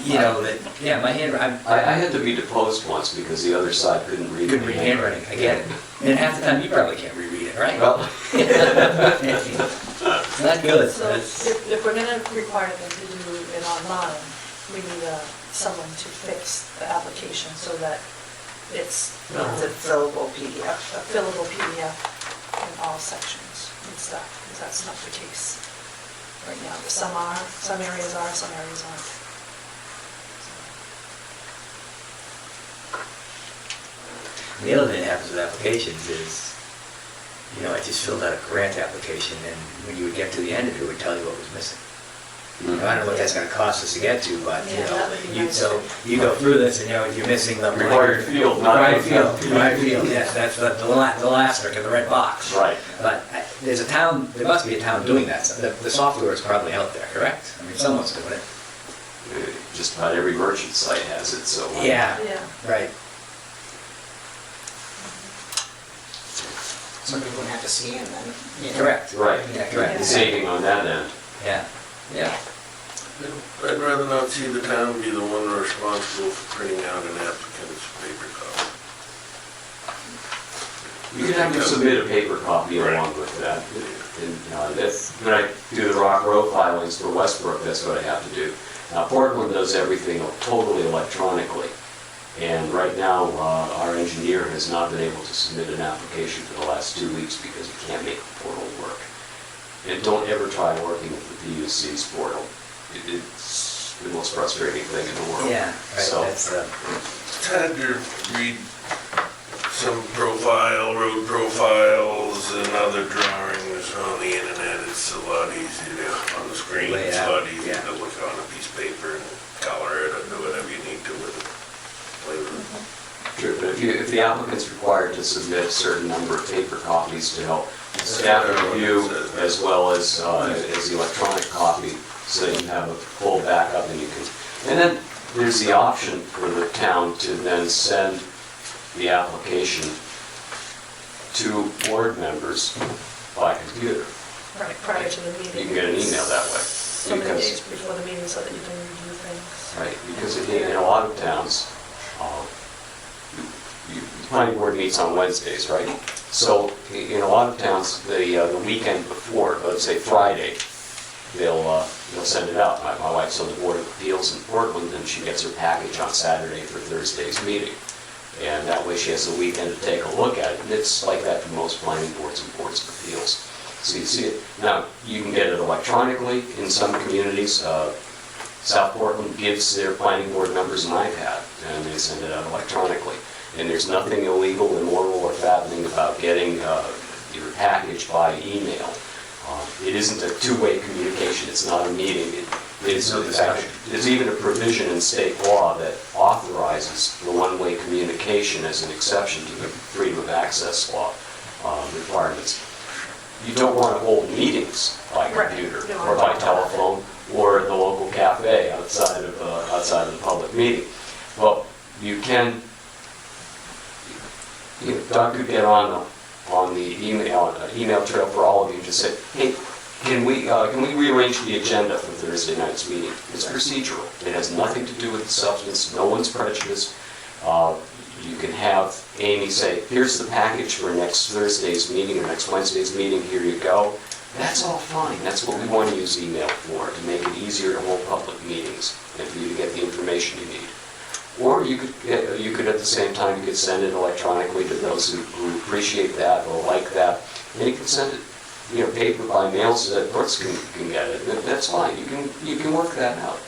you know, that, yeah, my handwriting, I had to be deposed once because the other side couldn't read. couldn't read handwriting, I get it. And half the time, you probably can't reread it, right? Well, It's not good. So if we're gonna require them to do it online, we need someone to fix the application so that it's It's a fillable PDF. a fillable PDF in all sections and stuff, because that's not the case right now. Some are, some areas are, some areas aren't. The other thing that happens with applications is, you know, I just filled out a grant application, and when you would get to the end of it, it would tell you what was missing. Now, I don't know what that's gonna cost us to get to, but, you Yeah, know, that would be nice. so you go through this and, you know, you're missing the. Required field, not- Required field, yes, that's the asterisk in the red box. right. But there's a town, there must be a town doing that, the software is probably out there, correct? I mean, someone's doing it. Just about every merchant site has it, so. Yeah, Yeah. right. Somebody wouldn't have to scan then. you know. Correct. Right. Yeah, correct. Saving on that end. Yeah, yeah. I'd rather not see the town be the one responsible for printing out an applicant's paper copy. You can have them submit a paper copy along with that. And that's, when I do the Rock Row filings for Westbrook, that's what I have to do. Now, Portland does everything totally electronically. And right now, our engineer has not been able to submit an application for the last 2 weeks because he can't make the portal work. And don't ever try working with the PUC's portal. It's the most frustrating thing in the world. Yeah, right, So, that's, Had to read some road profiles and other drawings on the internet. It's a lot easier on the screen. Lay it It's a out, lot easier yeah. to look on a piece of paper and color it or do whatever you need to with it. Play with it. True, but if the applicant's required to submit a certain number of paper copies to help staff review as well as the electronic copy, so you have a full backup and you can, and then there's the option for the town to then send the application to board members by computer. Right, prior to the meeting. You can get an email that way. So many because- days before the meeting so that you can review things. Right, because in a lot of towns, the planning board meets on Wednesdays, right? So in a lot of towns, the weekend before, let's say Friday, they'll send it out. My wife's on the Board of Appeals in Portland, and she gets her package on Saturday for Thursday's meeting. And that way she has the weekend to take a look at it. And it's like that for most planning boards and boards of appeals. So you see it. Now, you can get it electronically in some communities. South Portland gives their planning board members an iPad, and they send it out electronically. And there's nothing illegal, immoral, or fattening about getting your package by email. It isn't a two-way communication, it's not a meeting. There's even a provision in state law that authorizes the one-way communication as an exception to the freedom of access law requirements. You don't want to hold meetings by Right. computer You don't or want by to- telephone or at the local cafe outside of the public meeting. Well, you can, Doug could get on on the email trail for all of you, just say, hey, can we rearrange the agenda for Thursday night's meeting? It's procedural. It has nothing to do with the substance. No one's prejudiced. You can have Amy say, here's the package for next Thursday's meeting or next Wednesday's meeting, here you go. That's all fine. That's what we want to use email for, to make it easier to hold public meetings and for you to get the information you need. Or you could at the same time, you could send it electronically to those who appreciate that or like that. And you can send it, paper by mail so that courts can get it. That's fine. You can work that out.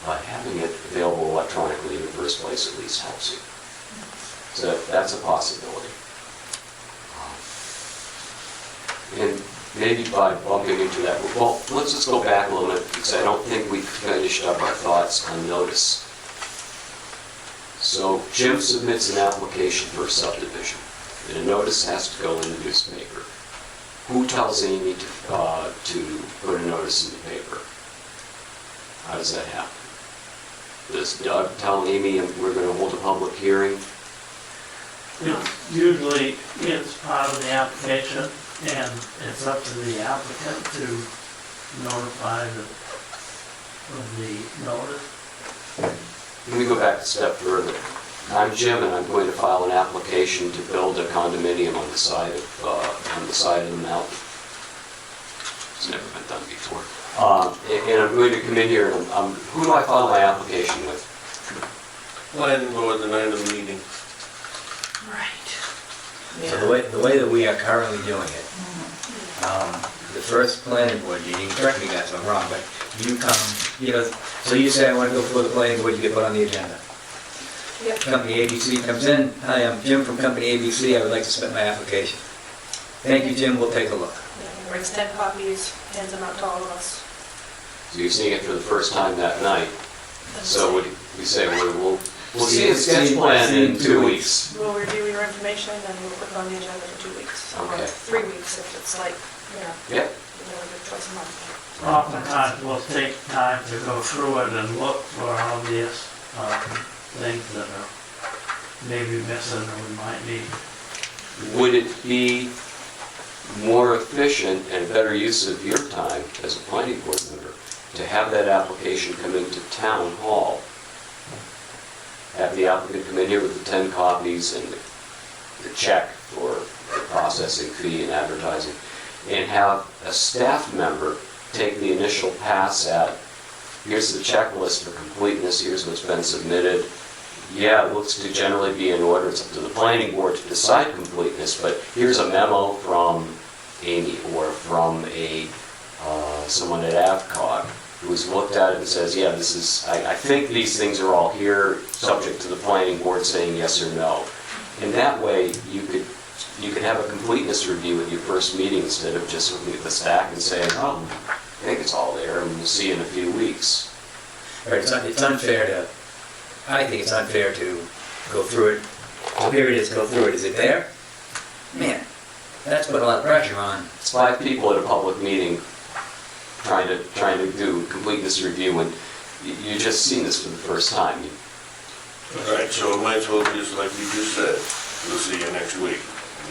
But having it available electronically in the first place at least helps you. So that's a possibility. And maybe by bumping into that, well, let's just go back a little bit because I don't think we've finished up our thoughts on notice. So Jim submits an application for a subdivision, and a notice has to go in the newspaper. Who tells Amy to put a notice in the paper? How does that happen? Does Doug tell Amy we're going to hold a public hearing? Usually it's part of the application, and it's up to the applicant to notify of the notice. Let me go back a step further. I'm Jim, and I'm going to file an application to build a condominium on the side of the mountain. It's never been done before. And I'm going to come in here, and who do I file my application with? Planning board the night of the meeting. Right. So the way that we are currently doing it, the first planning board, you can correct me guys if I'm wrong, but you come, so you say I want to go before the planning board, you get put on the agenda. Yep. Company ABC comes in, hi, I'm Jim from Company ABC, I would like to submit my application. Thank you, Jim, we'll take a look. Yeah, brings 10 copies, hands them out to all of us. So you're seeing it for the first time that night. So we say we'll see a sketch plan in 2 weeks. We'll review your information and we'll put it on the agenda for 2 weeks. Okay. Or 3 weeks if it's like, Yep. twice a month. Oftentimes we'll take time to go through it and look for obvious things that are maybe missing or we might need. Would it be more efficient and better use of your time as a planning board member to have that application come into town hall? Have the applicant come in here with the 10 copies and the check for the processing fee and advertising, and have a staff member take the initial pass at, here's the checklist for completeness, here's what's been submitted. Yeah, it looks to generally be in order, it's up to the planning board to decide completeness, but here's a memo from Amy or from someone at AvCog who's looked at it and says, yeah, this is, I think these things are all here, subject to the planning board saying yes or no. And that way, you could have a completeness review at your first meeting instead of just looking at the stack and saying, oh, I think it's all there, and we'll see you in a few weeks. Right, it's unfair to, I think it's unfair to go through it. Here it is, go through it. Is it there? Man, that's put a lot of pressure on. It's 5 people at a public meeting trying to do completeness review, and you just seen this for the first time. All right, so it might as well be just like we just said. We'll see you next week.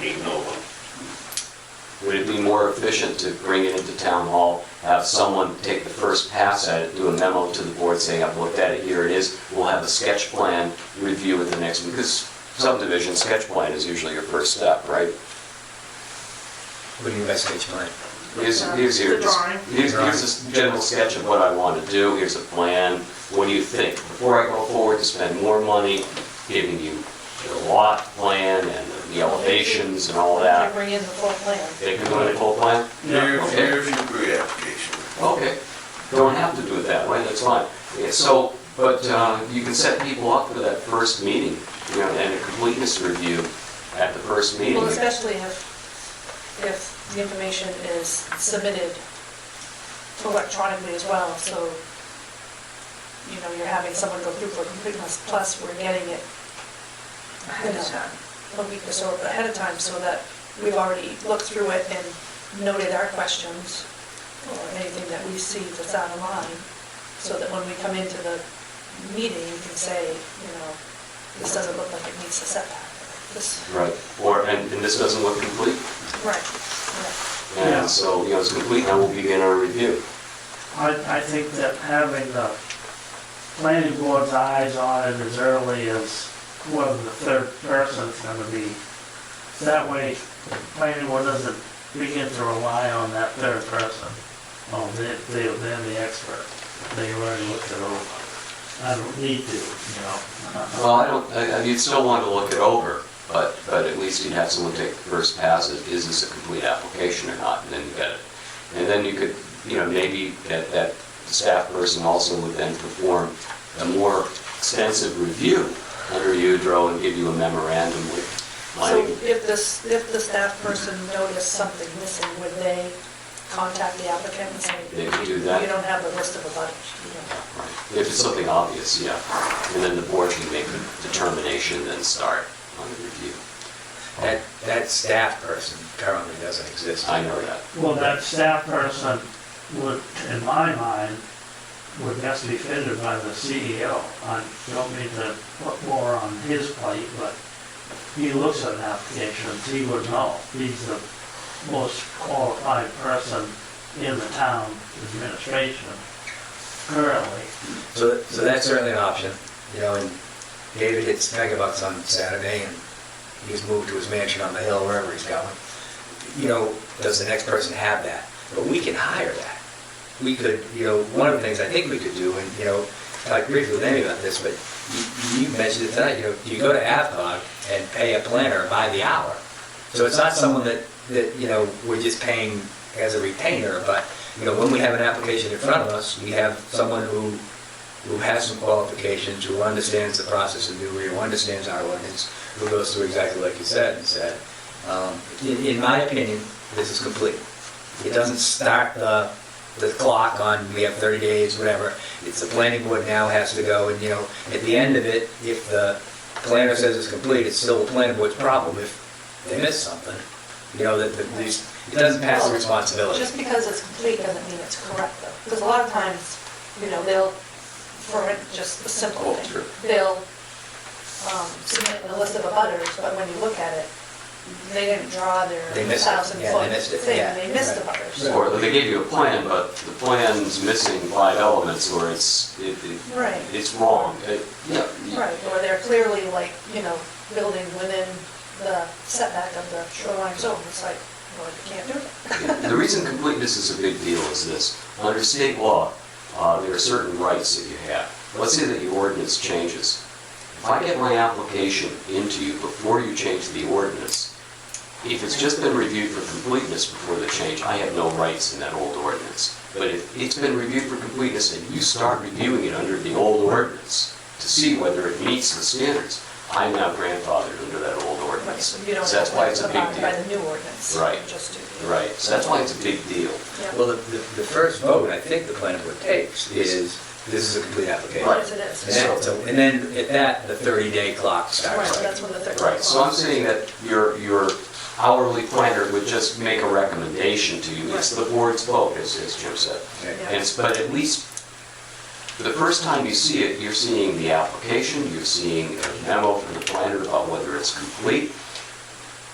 Ain't no one. Would it be more efficient to bring it into town hall, have someone take the first pass at it, do a memo to the board saying, I've looked at it, here it is, we'll have a sketch plan review at the next one, because subdivision sketch plan is usually your first step, right? What do you mean by sketch plan? Here's The drawing. Here's a general sketch of what I want to do, here's a plan, what do you think? Before I go forward to spend more money, giving you the lot plan and the elevations and all They that. bring in the full plan. They can do it in full plan? Here's your pre-application. Okay. Don't have to do it that way, that's fine. Yeah, so, but you can set people up for that first meeting, and a completeness review at the first meeting. Well, especially if the information is submitted electronically as well, so, you're having someone go through for completeness, plus we're getting it Ahead of time. a week or so ahead of time, so that we've already looked through it and noted our questions, or anything that we see that's out of line, so that when we come into the meeting, you can say, this doesn't look like it meets the setback. this, Right, and this doesn't look complete. right. And so, it's complete, now we'll begin our review. I think that having the planning board's eyes on it as early as whoever the third person's gonna be. That way, planning board doesn't begin to rely on that third person. Oh, they're the expert. They already looked it over. I don't need to, you know. Well, you'd still want to look it over, but at least you'd have someone take the first pass at, is this a complete application or not, and then you get it. And then you could, maybe that staff person also would then perform a more extensive review under Udro and give you a memorandum with So money. if the staff person noticed something missing, would they contact the applicant and say, They could do that. you don't have the list of abutters? You don't have-" Right. If it's something obvious, yeah. And then the board can make a determination, then start on the review. That staff person currently doesn't exist. I know that. Well, that staff person would, in my mind, would best be fitted by the CEO. I don't mean to put more on his plate, but he looks at applications, he would know. He's the most qualified person in the town administration currently. So that's certainly an option, and David hits megabucks on Saturday, and he's moved to his mansion on the hill, wherever he's going. Does the next person have that? But we can hire that. We could, one of the things I think we could do, and, I briefly with Amy about this, but you mentioned it tonight, you go to AvCog and pay a planner by the hour. So it's not someone that we're just paying as a retainer, but, when we have an application in front of us, we have someone who has some qualifications, who understands the process of Newry, who understands our ordinance, who goes through exactly like you said, in my opinion, this is complete. It doesn't start the clock on, we have 30 days, whatever. It's the planning board now has to go, and, at the end of it, if the planner says it's complete, it's still the planning board's problem if they miss something. It doesn't pass the responsibility. Just because it's complete doesn't mean it's correct, though. Because a lot of times, they'll, for just a simple thing, they'll submit a list of abutters, but when you look at it, they didn't draw their They missed it. 1,000 Yeah, foot they missed it. thing, Yeah, they missed the right. abutters. Or they gave you a plan, but the plan's missing 5 elements, or it's Right. it's wrong. Yeah. Right, or they're clearly like, building within the setback of the shoreline zone. It's like, well, you can't do it. The reason completeness is a big deal is this. Under state law, there are certain rights that you have. Let's say that your ordinance changes. If I get my application into you before you change the ordinance, if it's just been reviewed for completeness before the change, I have no rights in that old ordinance. But if it's been reviewed for completeness and you start reviewing it under the old ordinance to see whether it meets the standards, I'm now grandfathered under that old Right, ordinance. so you don't So that's have why to it's a big abide by deal. the new ordinance. Right. Just to. Right, so that's why it's a big deal. Yeah. Well, the first vote, I think the planning board takes is, this is a complete application. Right. Yes, it is. And then at that, the 30-day clock Right, starts. that's when the third. Right, so I'm saying that your hourly planner would just make a recommendation to you. It's the board's vote, as Jim said. Okay. And but at least, the first time you see it, you're seeing the application, you're seeing a memo from the planner about whether it's complete,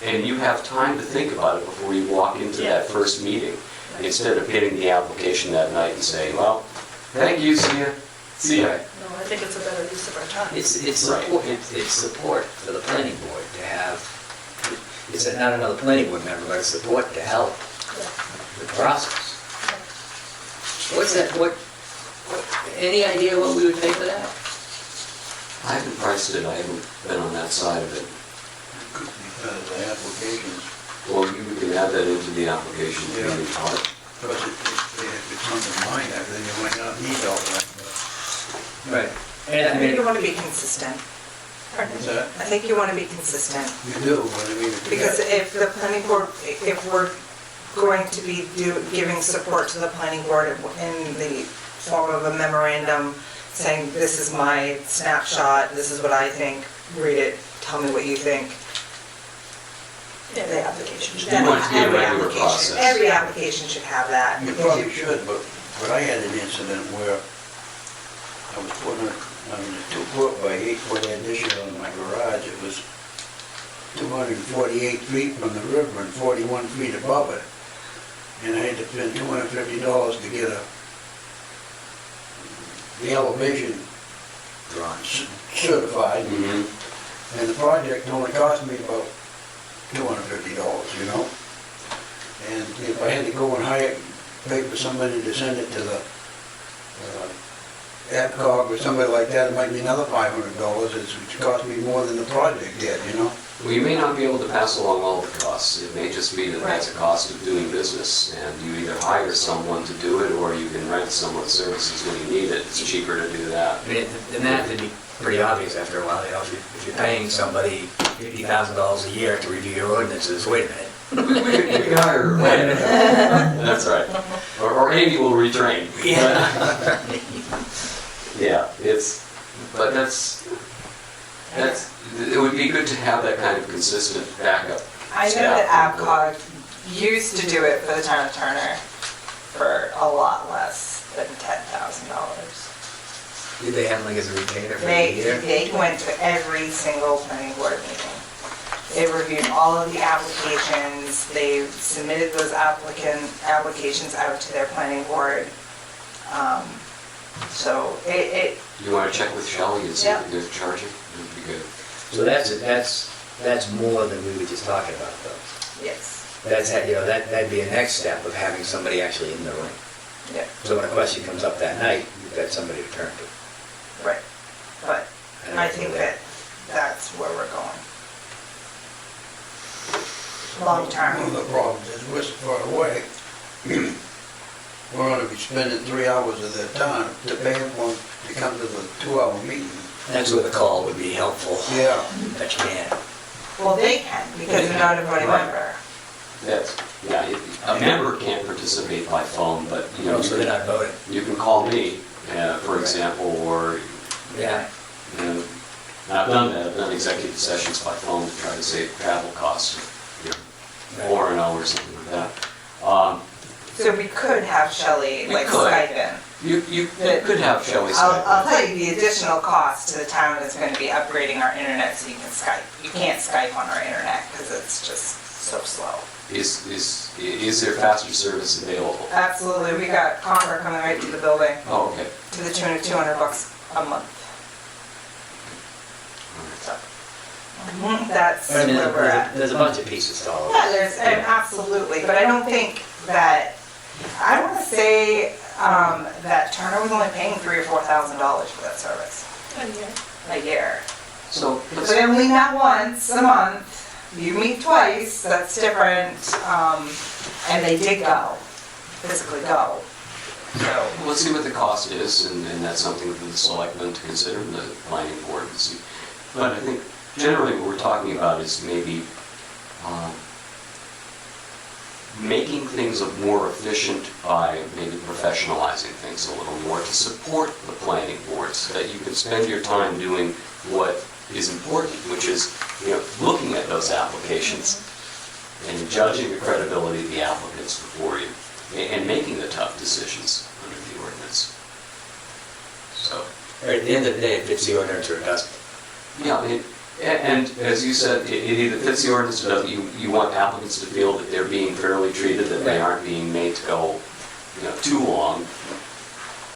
and you have time to think about it before you walk into that first meeting, instead of getting the application that night and saying, well, thank you, see ya. See ya. Right. No, I think it's a better use of our time. It's Right. support for the planning board to have, it's not another planning board member, but it's support to help Yeah. the process. What's that, any idea what we would pay for that? I haven't priced it, I haven't been on that side of it. Because the applications, Well, you can add that into the application, Yeah. community part. because if it's something minor, then you might not need all that. Right. I And I think you mean, want to be consistent. What's that? I think you want to be consistent. You do, but I mean, if you Because got- if the planning board, if we're going to be giving support to the planning board in the form of a memorandum saying, this is my snapshot, this is what I think, read it, tell me what you think. The application. You want it to be a Every regular application- process. Every application should have that. You probably should, but I had an incident where I was putting a 2-foot by 8-foot addition on my garage. It 248 feet from the river and 41 feet above it. And I had to spend $250 to get the elevation Drawn. certified. Mm-hmm. And the project only cost me about $250, you know? And if I had to go and pay for somebody to send it to the AdCog or somebody like that, it might be another $500, which cost me more than the project did, you know? Well, you may not be able to pass along all the costs. It may just be that that's a cost of doing business, and you either hire someone to do it, or you can rent someone's services when you need it. It's cheaper to do that. I mean, and that would be pretty obvious after a while, you know, if you're paying somebody $50,000 a year to review your ordinances, wait a minute. We can hire her. That's right. Or Amy will retrain. Yeah. Yeah, but it would be good to have that kind of consistent backup. I know staff. that AvCog used to do it for the town of Turner for a lot less than $10,000. Did they have like as a retainer for the year? They went to every single planning board meeting. They reviewed all of the applications, they submitted those applications out to their planning board. So You want to check with Shelley and see Yeah. if they're charging? That'd be good. So that's more than we were just talking about though. yes, That's, you know, that'd be a next step of having somebody actually in the room. yeah, So when a question comes up that night, you've got somebody to turn to. right. But And I think that that's where we're going. Long term. One of the problems is we're so far away. We're gonna be spending 3 hours of their time to pay them to come to the 2-hour meeting. That's where the call would be helpful, Yeah. but you can't. Well, they can, because they're not a voting member. A member can't participate by phone, but you know, So they're not voting. you can call me, for example, or Yeah. and I've done that. I've done executive sessions by phone to try to save travel costs, or an hour or something like that. So we could have Shelley We like could. Skype in. You could have Shelley I'll Skype. tell you, the additional cost to the town is going to be upgrading our internet so you can Skype. You can't Skype on our internet because it's just so slow. Is there faster service available? Absolutely, we got Concord coming right to the building Oh, okay. to the tune of $200 a month. So, that's I mean, where we're at. there's a bunch of pieces to all of Yeah, this. absolutely, but I don't think that, I want to say that Turner was only paying $3,000 or $4,000 for that service a year. So, But they only met once a month, you meet twice, that's different, and they did go, physically go, so. let's see what the cost is, and that's something for the selectmen to consider, and the planning board to see. But I think generally what we're talking about is maybe making things more efficient by maybe professionalizing things a little more to support the planning board, so that you can spend your time doing what is important, which is, you know, looking at those applications and judging the credibility of the applicants before you, and making the tough decisions under the ordinance. So, At the end of the day, it fits the ordinance or it doesn't. yeah, and as you said, it either fits the ordinance or doesn't. You want applicants to feel that they're being fairly treated, that they aren't being made to go, you know, too long,